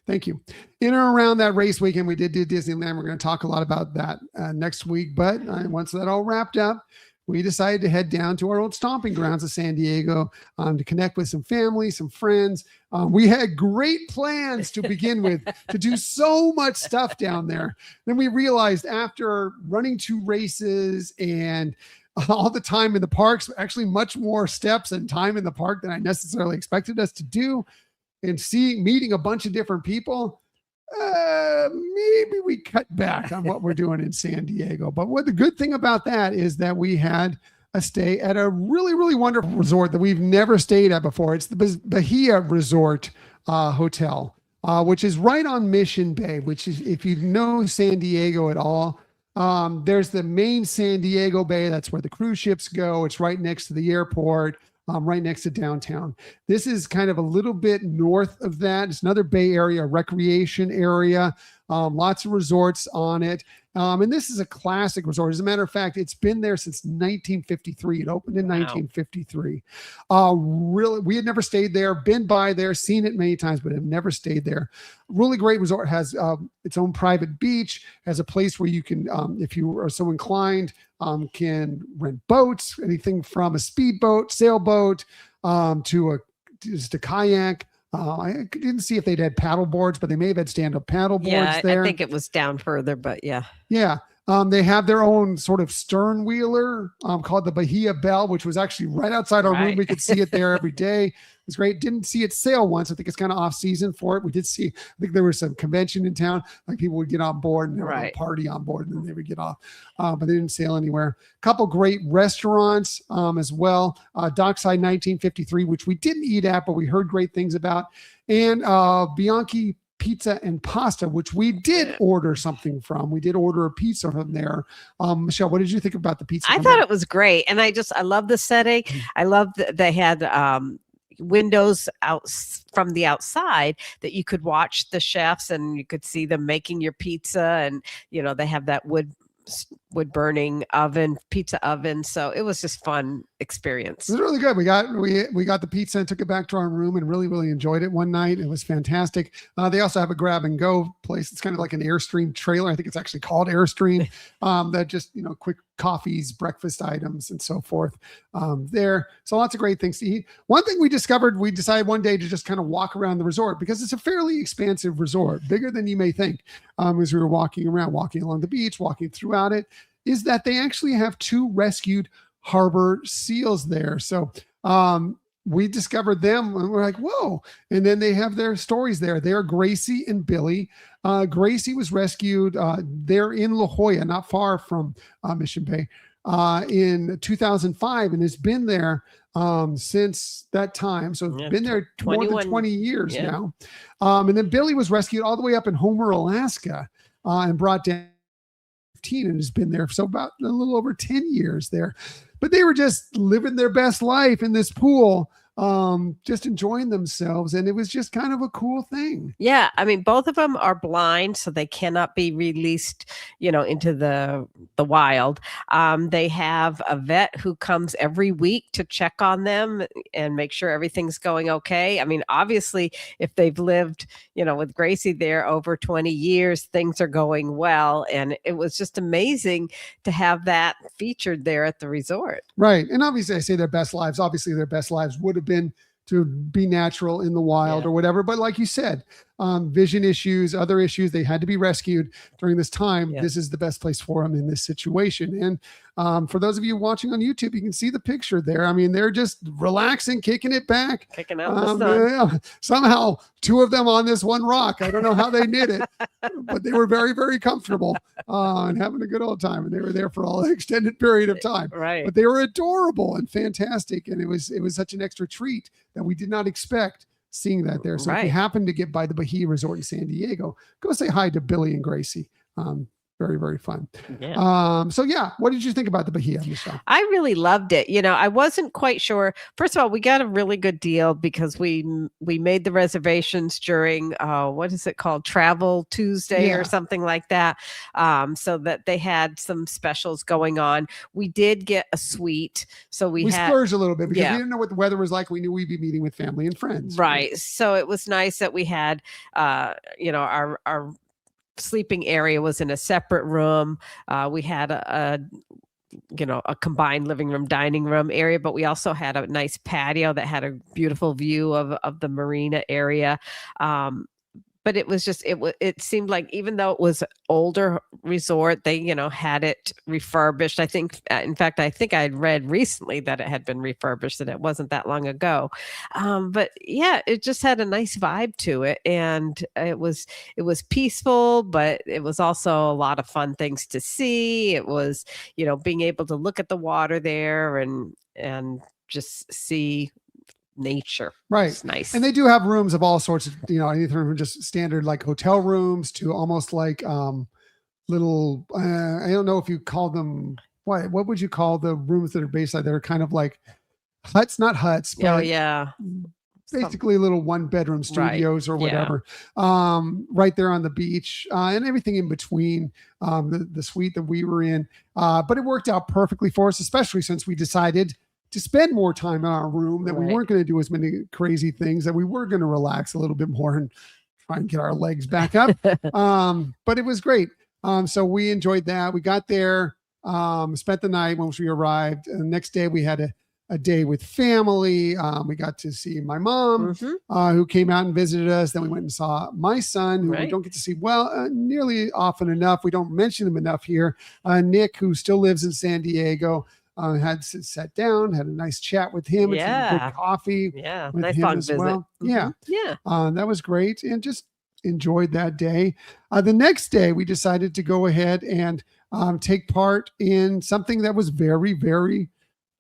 thank you. In and around that race weekend, we did do Disneyland. We're going to talk a lot about that next week. But once that all wrapped up, we decided to head down to our old stomping grounds of San Diego to connect with some family, some friends. We had great plans to begin with to do so much stuff down there. Then we realized after running 2 races and all the time in the parks, actually much more steps and time in the park than I necessarily expected us to do, and meeting a bunch of different people, maybe we cut back on what we're doing in San Diego. But what the good thing about that is that we had a stay at a really, really wonderful resort that we've never stayed at before. It's the Bahia Resort Hotel, which is right on Mission Bay, which is, if you know San Diego at all, there's the main San Diego Bay. That's where the cruise ships go. It's right next to the airport, right next to downtown. This is kind of a little bit north of that. It's another Bay Area recreation area. Lots of resorts on it. And this is a classic resort. As a matter of fact, it's been there since 1953. It opened in 1953. Really, we had never stayed there, been by there, seen it many times, but have never stayed there. Really great resort. Has its own private beach, has a place where you can, if you are so inclined, can rent boats, anything from a speedboat, sailboat, to just a kayak. I didn't see if they'd had paddle boards, but they may have had stand-up paddle boards there. I think it was down further, but yeah. Yeah. They have their own sort of stern wheeler called the Bahia Bell, which was actually right outside our room. We could see it there every day. It was great. Didn't see it sail once. I think it's kind of off season for it. We did see, I think there was some convention in town, like people would get on board and there was a party on board and then they would get off, but they didn't sail anywhere. A couple great restaurants as well. Dockside 1953, which we didn't eat at, but we heard great things about. And Bianchi Pizza and Pasta, which we did order something from. We did order a pizza from there. Michelle, what did you think about the pizza? I thought it was great. And I love the setting. I love that they had windows out from the outside that you could watch the chefs and you could see them making your pizza. And, you know, they have that wood burning pizza oven. So it was just fun experience. It was really good. We got the pizza and took it back to our room and really, really enjoyed it one night. It was fantastic. They also have a grab and go place. It's kind of like an Airstream trailer. I think it's actually called Airstream. That just, you know, quick coffees, breakfast items, and so forth there. So lots of great things to eat. One thing we decided one day to just kind of walk around the resort because it's a fairly expansive resort, bigger than you may think, as we were walking along the beach, walking throughout it, is that they actually have 2 rescued harbor seals there. So we discovered them and we're like, whoa. And then they have their stories there. They're Gracie and Billy. Gracie was rescued. They're in La Jolla, not far from Mission Bay, in 2005 and has been there since that time. So it's been there more than 20 years now. And then Billy was rescued all the way up in Homer, Alaska, and brought down 15 and has been there so about a little over 10 years there. But they were just living their best life in this pool, just enjoying themselves. And it was just kind of a cool thing. Yeah. I mean, both of them are blind, so they cannot be released, you know, into the wild. They have a vet who comes every week to check on them and make sure everything's going okay. I mean, obviously, if they've lived, you know, with Gracie there over 20 years, things are going well. And it was just amazing to have that featured there at the resort. Right. And obviously I say their best lives. Obviously their best lives would have been to be natural in the wild or whatever. But like you said, vision issues, other issues, they had to be rescued during this time. This is the best place for them in this situation. And for those of you watching on YouTube, you can see the picture there. I mean, they're just relaxing, kicking it back. Kicking out the sun. Somehow 2 of them on this one rock. I don't know how they did it, but they were very, very comfortable and having a good old time. And they were there for an extended period of time. Right. But they were adorable and fantastic. And it was such an extra treat that we did not expect seeing that there. So if you happen to get by the Bahia Resort in San Diego, go say hi to Billy and Gracie. Very, very fun. So what did you think about the Bahia, Michelle? I really loved it. You know, I wasn't quite sure. First of all, we got a really good deal because we made the reservations during what is it called, Travel Tuesday or something like that. So that they had some specials going on. We did get a suite, so we splurged a little bit because we didn't know what the weather was like. We knew we'd be meeting with family and friends. Right. So it was nice that we had, you know, our sleeping area was in a separate room. We had a combined living room, dining room area, but we also had a nice patio that had a beautiful view of the marina area. but it was just it seemed like even though it was an older resort, they had it refurbished. I think in fact I think I'd read recently that it had been refurbished, and it wasn't that long ago. But yeah, it just had a nice vibe to it, and it was peaceful, but it was also a lot of fun things to see. It was being able to look at the water there and just see nature. Right. It's nice. And they do have rooms of all sorts of, anything from just standard like hotel rooms to almost like little, I don't know if you call them, what would you call the rooms that are based they're kind of like huts, not huts, Oh but yeah. basically little 1-bedroom studios or whatever, right there on the beach, and everything in between, the suite that we were in. But it worked out perfectly for us, especially since we decided to spend more time in our room, that we weren't going to do as many crazy things, that we were going to relax a little bit more and try and get our legs back up. But it was great. So we enjoyed that. We got there, spent the night once we arrived. And the next day we had a day with family. We got to see my mom, who came out and visited us. Then we went and saw my son, who we don't get to see nearly often enough. We don't mention him enough here. Nick, who still lives in San Diego. Had sat down, had a nice chat with him, and some good coffee with nice him long as visit. well. Yeah. That was great, and just enjoyed that day. The next day, we decided to go ahead and take part in something that was very, very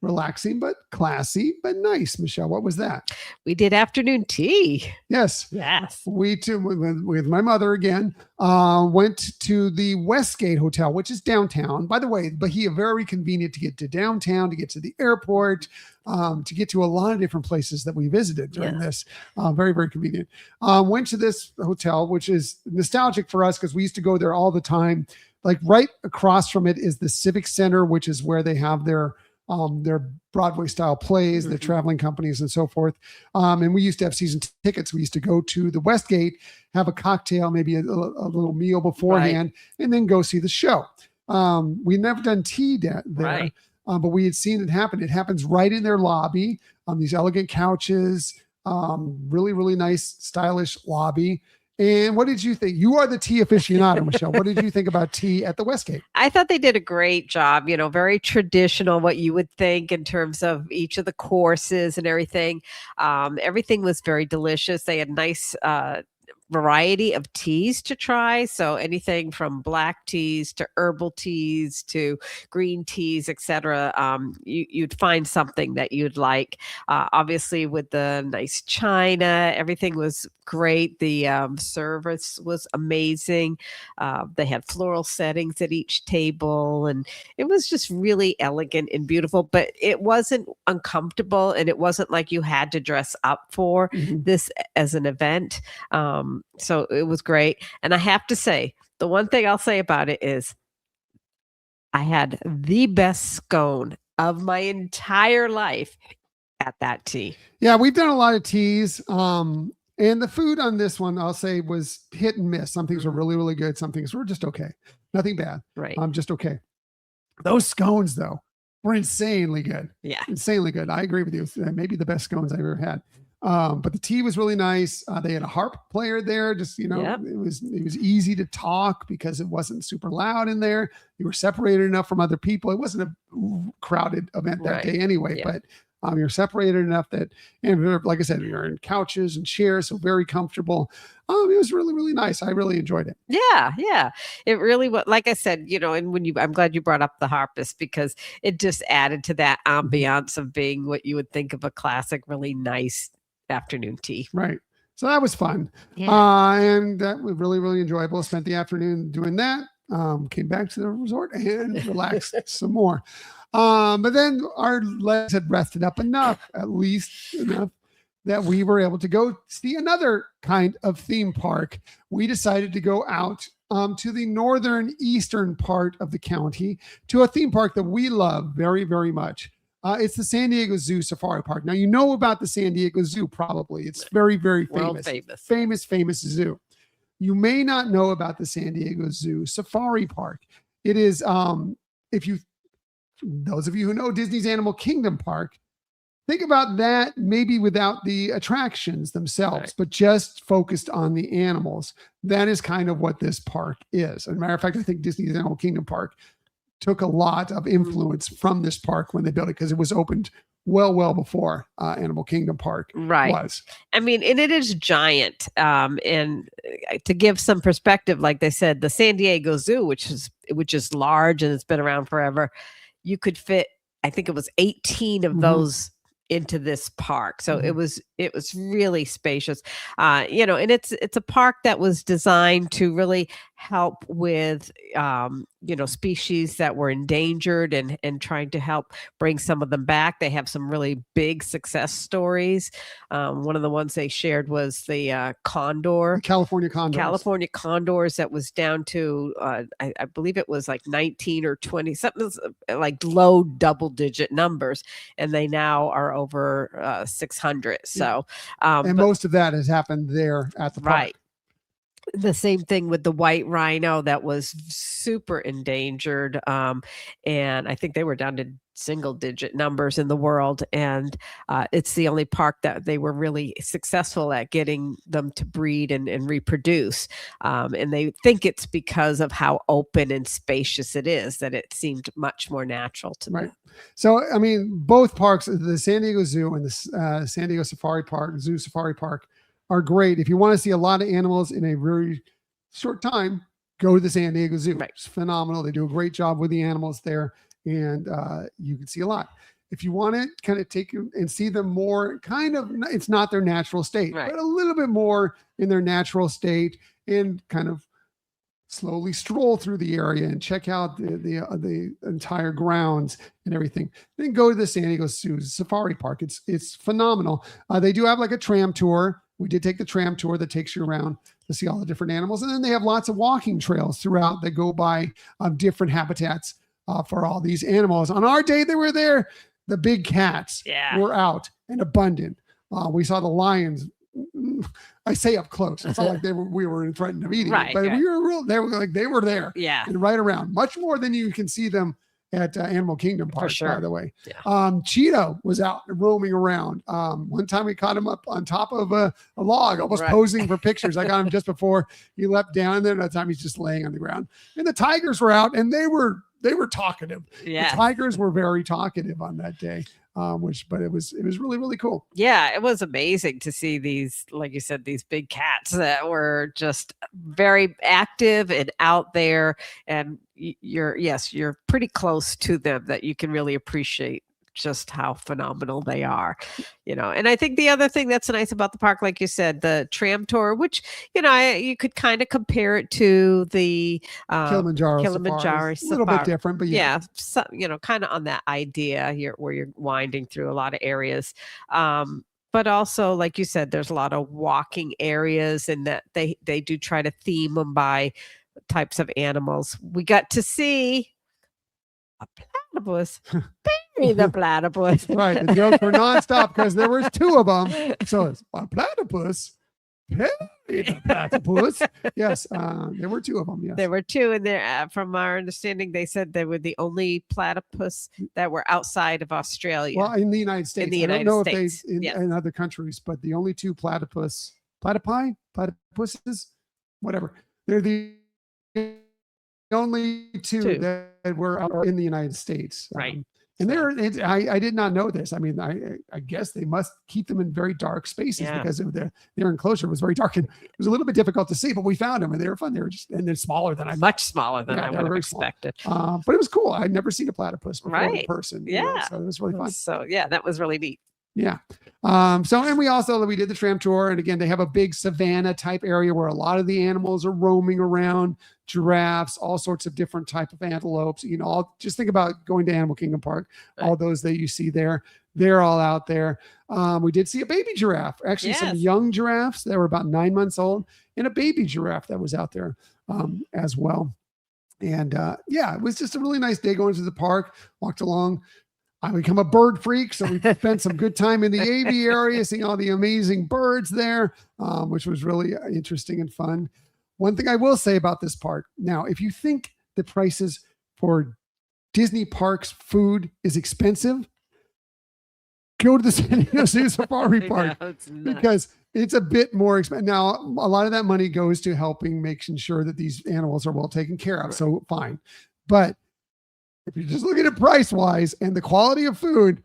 relaxing, but classy, but nice. Michelle, what was that? We did afternoon tea. Yes. We too, with my mother again, went to the Westgate Hotel, which is downtown. By the way, Bahia, very convenient to get to downtown, to get to the airport, to get to a lot of different places that we visited during this. Very, very convenient. Went to this hotel, which is nostalgic for us because we used to go there all the time. Like right across from it is the Civic Center, which is where they have their Broadway style plays, their traveling companies and so forth. And we used to have season tickets. We used to go to the Westgate, have a cocktail, maybe a little meal beforehand, and then go see the show. We'd never done tea there, but we had seen it happen. It happens right in their lobby on these elegant couches, really, really nice, stylish lobby. And what did you think? You are the tea aficionado, Michelle. What did you think about tea at the Westgate? I thought they did a great job, very traditional, what you would think in terms of each of the courses and everything. Everything was very delicious. They had nice variety of teas to try. So anything from black teas to herbal teas to green teas, etc. You'd find something that you'd like. Obviously, with the nice china, everything was great. The service was amazing. They had floral settings at each table, and it was just really elegant and beautiful. But it wasn't uncomfortable, and it wasn't like you had to dress up for this as an event. So it was great. And I have to say, the one thing I'll say about it is I had the best scone of my entire life at that tea. Yeah, we've done a lot of teas. And the food on this one, I'll say, was hit and miss. Some things were really, really good. Some things were just okay. Nothing bad. Right. Just okay. Those scones, though, were insanely good. Yeah. Insanely good. I agree with you. Maybe the best scones I've ever had. But the tea was really nice. They had a harp player there. Just, it was easy to talk because it wasn't super loud in there. You were separated enough from other people. It wasn't a crowded event that day anyway, but you're separated enough that, and like I said, you're in couches and chairs, so very comfortable. It was really, really nice. I really enjoyed it. Yeah. It really was. Like I said, and I'm glad you brought up the harpist because it just added to that ambiance of being what you would think of a classic, really nice afternoon tea. Right. So that was fun. And that was really, really enjoyable. Spent the afternoon doing that. Came back to the resort and relaxed some more. But then our legs had rested up enough, at least enough, that we were able to go see another kind of theme park. We decided to go out to the northern eastern part of the county to a theme park that we love very, very much. It's the San Diego Zoo Safari Park. Now, you know about the San Diego Zoo, probably. It's very, very famous. World famous zoo. You may not know about the San Diego Zoo Safari Park. It is, those of you who know Disney's Animal Kingdom Park, think about that maybe without the attractions themselves, Right. but just focused on the animals. That is kind of what this park is. As a matter of fact, I think Disney's Animal Kingdom Park took a lot of influence from this park when they built it, because it was opened well before Animal Kingdom Park Right. was. I mean, and it is giant. And to give some perspective, like they said, the San Diego Zoo, which is large and it's been around forever, you could fit, I think it was 18 of those into this park. So it was really spacious. And it's a park that was designed to really help with species that were endangered, and trying to help bring some of them back. They have some really big success stories. One of the ones they shared was the condor. California condors That was down to I believe it was like 19 or 20, something like low double digit numbers, and they now are over 600. So and most of that has happened there at the park. right. The same thing with the white rhino that was super endangered. And I think they were down to single digit numbers in the world. And it's the only park that they were really successful at getting them to breed and reproduce. And they think it's because of how open and spacious it is that it seemed much more natural to them. So, I mean, both parks, the San Diego Zoo and the San Diego Safari Park, Zoo Safari Park, are great. If you want to see a lot of animals in a very short time, go to the San Diego Zoo. Right. It's phenomenal. They do a great job with the animals there, and you can see a lot. If you want to kind of take and see them more, kind of, it's not their natural state, Right. but a little bit more in their natural state, and kind of slowly stroll through the area and check out the entire grounds and everything. Then go to the San Diego Zoo Safari Park. It's phenomenal. They do have like a tram tour. We did take the tram tour that takes you around to see all the different animals. And then they have lots of walking trails throughout that go by different habitats for all these animals. On our day they were there, the big cats were out and abundant. We saw the lions. I say up close. It's not like we were threatened of eating, Right, but right. they were there. Yeah. And right around, much more than you can see them at Animal Kingdom Park, sure. by the way. Yeah. Cheeto was out roaming around. One time we caught him up on top of a log, almost Right. posing for pictures. I got him just before he leapt down, and then another time he's just laying on the ground. And the tigers were out, and they were talkative. Yeah. The tigers were very talkative on that day. But it was really, really cool. Yeah, it was amazing to see these, like you said, these big cats that were just very active and out there. And you're pretty close to them, that you can really appreciate just how phenomenal they are, And I think the other thing that's nice about the park, like you said, the tram tour, which, you could kind of compare it to the Kilimanjaro Safari. a little bit different, but yeah, so, kind of on that idea here, where you're winding through a lot of areas. But also, like you said, there's a lot of walking areas, and that they do try to theme them by types of animals. We got to see a platypus. Barry the platypus. Right. The jokes were nonstop because there was two of them. So it's a platypus. Barry the platypus. Yes. There were two of them. Yes. There were two, and there, from our understanding, they said they were the only platypus that were outside of Australia. Well, in the United States. In the I don't United know States. if they in other countries, but the only two platypuses, whatever. They're the only two that were out in the United States. Right. And I did not know this. I mean, I guess they must keep them in very dark spaces because of their enclosure was very dark, and it was a little bit difficult to see, but we found them and they were fun. They were they're smaller than much smaller than I would have expected. But it was cool. I'd never seen a platypus before in person. Yeah. So it was really fun. So that was really neat. Yeah. And we did the tram tour, and again, they have a big savanna type area where a lot of the animals are roaming around, giraffes, all sorts of different type of antelopes. Just think about going to Animal Kingdom Park. Right. All those that you see there, they're all out there. We did see a baby giraffe, actually some young giraffes that were about 9 months old, and a baby giraffe that was out there as well. And it was just a really nice day going to the park, walked along. I become a bird freak, so we spent some good time in the AV area, seeing all the amazing birds there, which was really interesting and fun. One thing I will say about this park, now, if you think the prices for Disney parks food is expensive, go to the San Diego Zoo Safari I Park know, it's nuts. because it's a bit more expensive. Now, a lot of that money goes to helping making sure that these animals are well taken care of. So fine. But if you're just looking at price wise and the quality of food,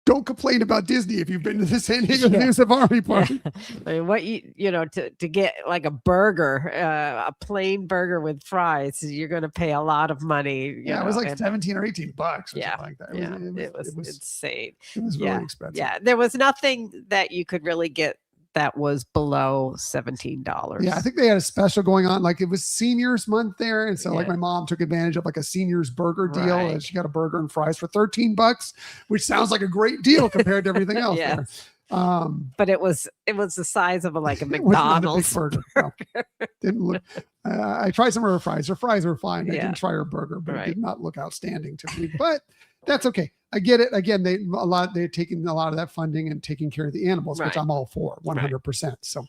don't complain about Disney if you've been to the San Diego Zoo Safari Park. Yeah. I mean, what to get like a burger, a plain burger with fries, you're going to pay a lot of money. It was like 17 or 18 bucks or Yeah, something like that. it was insane. It was really expensive. Yeah, there was nothing that you could really get that was below $17. Yeah, I think they had a special going on. Like it was seniors month there. And so like Yeah. my mom took advantage of like a seniors burger deal. Right. And she got a burger and fries for $13, which sounds like a great deal compared to everything else Yeah. there. But it was the size of like a It was not a big McDonald's burger. No. Didn't look. I tried some of her fries. Her fries were fine. I Yeah. didn't try her burger, but it Right. did not look outstanding to me. But that's okay. I get it. Again, they're taking a lot of that funding and taking care of the animals, which Right. I'm all for 100%. So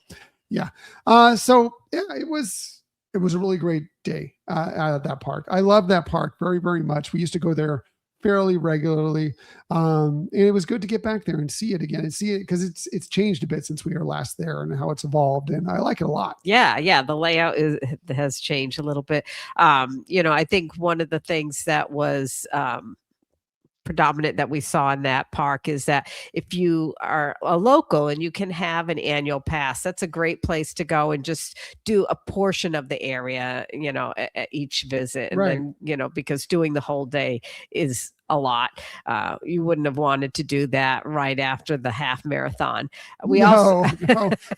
yeah. It was a really great day out at that park. I love that park very, very much. We used to go there fairly regularly. And it was good to get back there and see it again and see it because it's changed a bit since we were last there and how it's evolved. And I like it a lot. Yeah, the layout has changed a little bit. I think one of the things that was predominant that we saw in that park is that if you are a local and you can have an annual pass, that's a great place to go and just do a portion of the area, at each visit. And Right. then, because doing the whole day is a lot. You wouldn't have wanted to do that right after the half marathon. No,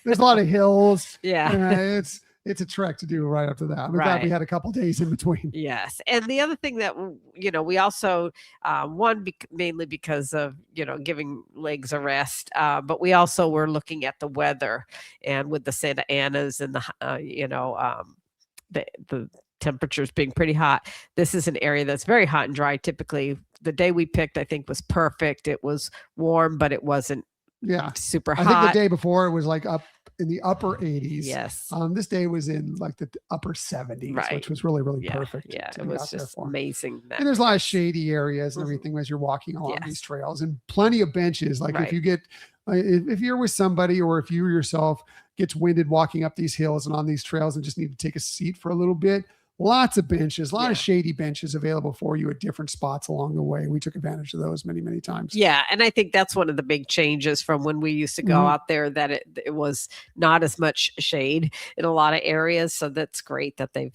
there's a lot of hills. Yeah. It's a trek to do right after that. I'm glad we had a couple days in between. Yes. And the other thing that, we also, mainly because of, giving legs a rest, but we also were looking at the weather and with the Santa Anas and the temperatures being pretty hot. This is an area that's very hot and dry. Typically the day we picked, I think was perfect. It was warm, but it wasn't super hot. I think the day before it was like up in the upper 80s. Yes. This day was in like the upper 70s, Right. which was really, really perfect. Yeah, to it be was out there just for. amazing. And there's a lot of shady areas and everything as you're walking along these trails and plenty of benches. Like if you get, if you're with somebody or if you yourself gets winded walking up these hills and on these trails and just need to take a seat for a little bit, lots of benches, a lot of shady benches available for you at different spots along the way. We took advantage of those many, many times. Yeah. And I think that's one of the big changes from when we used to go out there, that it was not as much shade in a lot of areas. So that's great that they've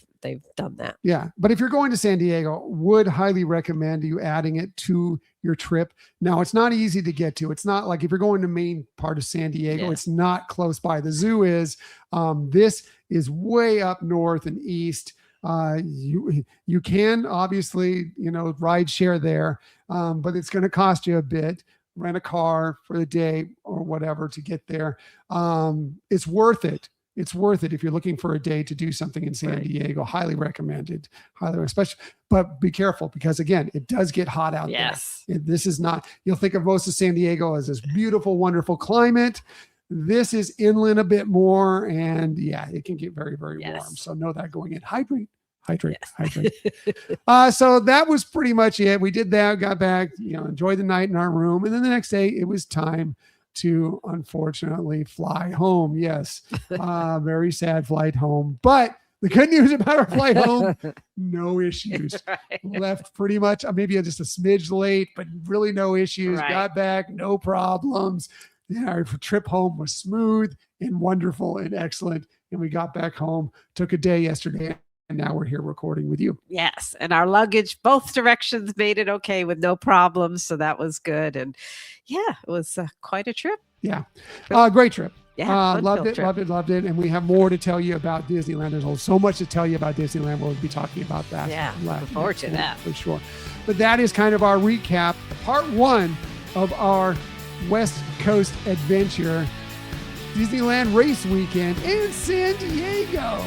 done that. Yeah. But if you're going to San Diego, would highly recommend you adding it to your trip. Now, it's not easy to get to. It's not like if you're going to main part of San Diego, it's not close by. The zoo is. This is way up north and east. You can obviously, ride share there, but it's going to cost you a bit. Rent a car for the day or whatever to get there. It's worth it. It's worth it if you're looking for a day to do something in San Diego. Highly recommended. Especially, but be careful because again, it does get hot out there. This is not. You'll think of most of San Diego as this beautiful, wonderful climate. This is inland a bit more, and it can get very, very warm. So know that going in. Hydrate. So that was pretty much it. We did that, got back, enjoyed the night in our room. And then the next day it was time to unfortunately fly home. Yes. Very sad flight home, but the good news about our flight home, no issues. Left pretty much, maybe just a smidge late, but really no issues. Got back, no problems. Our trip home was smooth and wonderful and excellent. And we got back home, took a day yesterday. And now we're here recording with you. Yes. And our luggage, both directions, made it okay with no problems. So that was good. And it was quite a trip. Yeah. Great trip. Yeah. Loved it. And we have more to tell you about Disneyland. There's so much to tell you about Disneyland. We'll be talking about that. Yeah. Look forward to that. For sure. But that is kind of our recap, part one of our West Coast adventure, Disneyland race weekend in San Diego.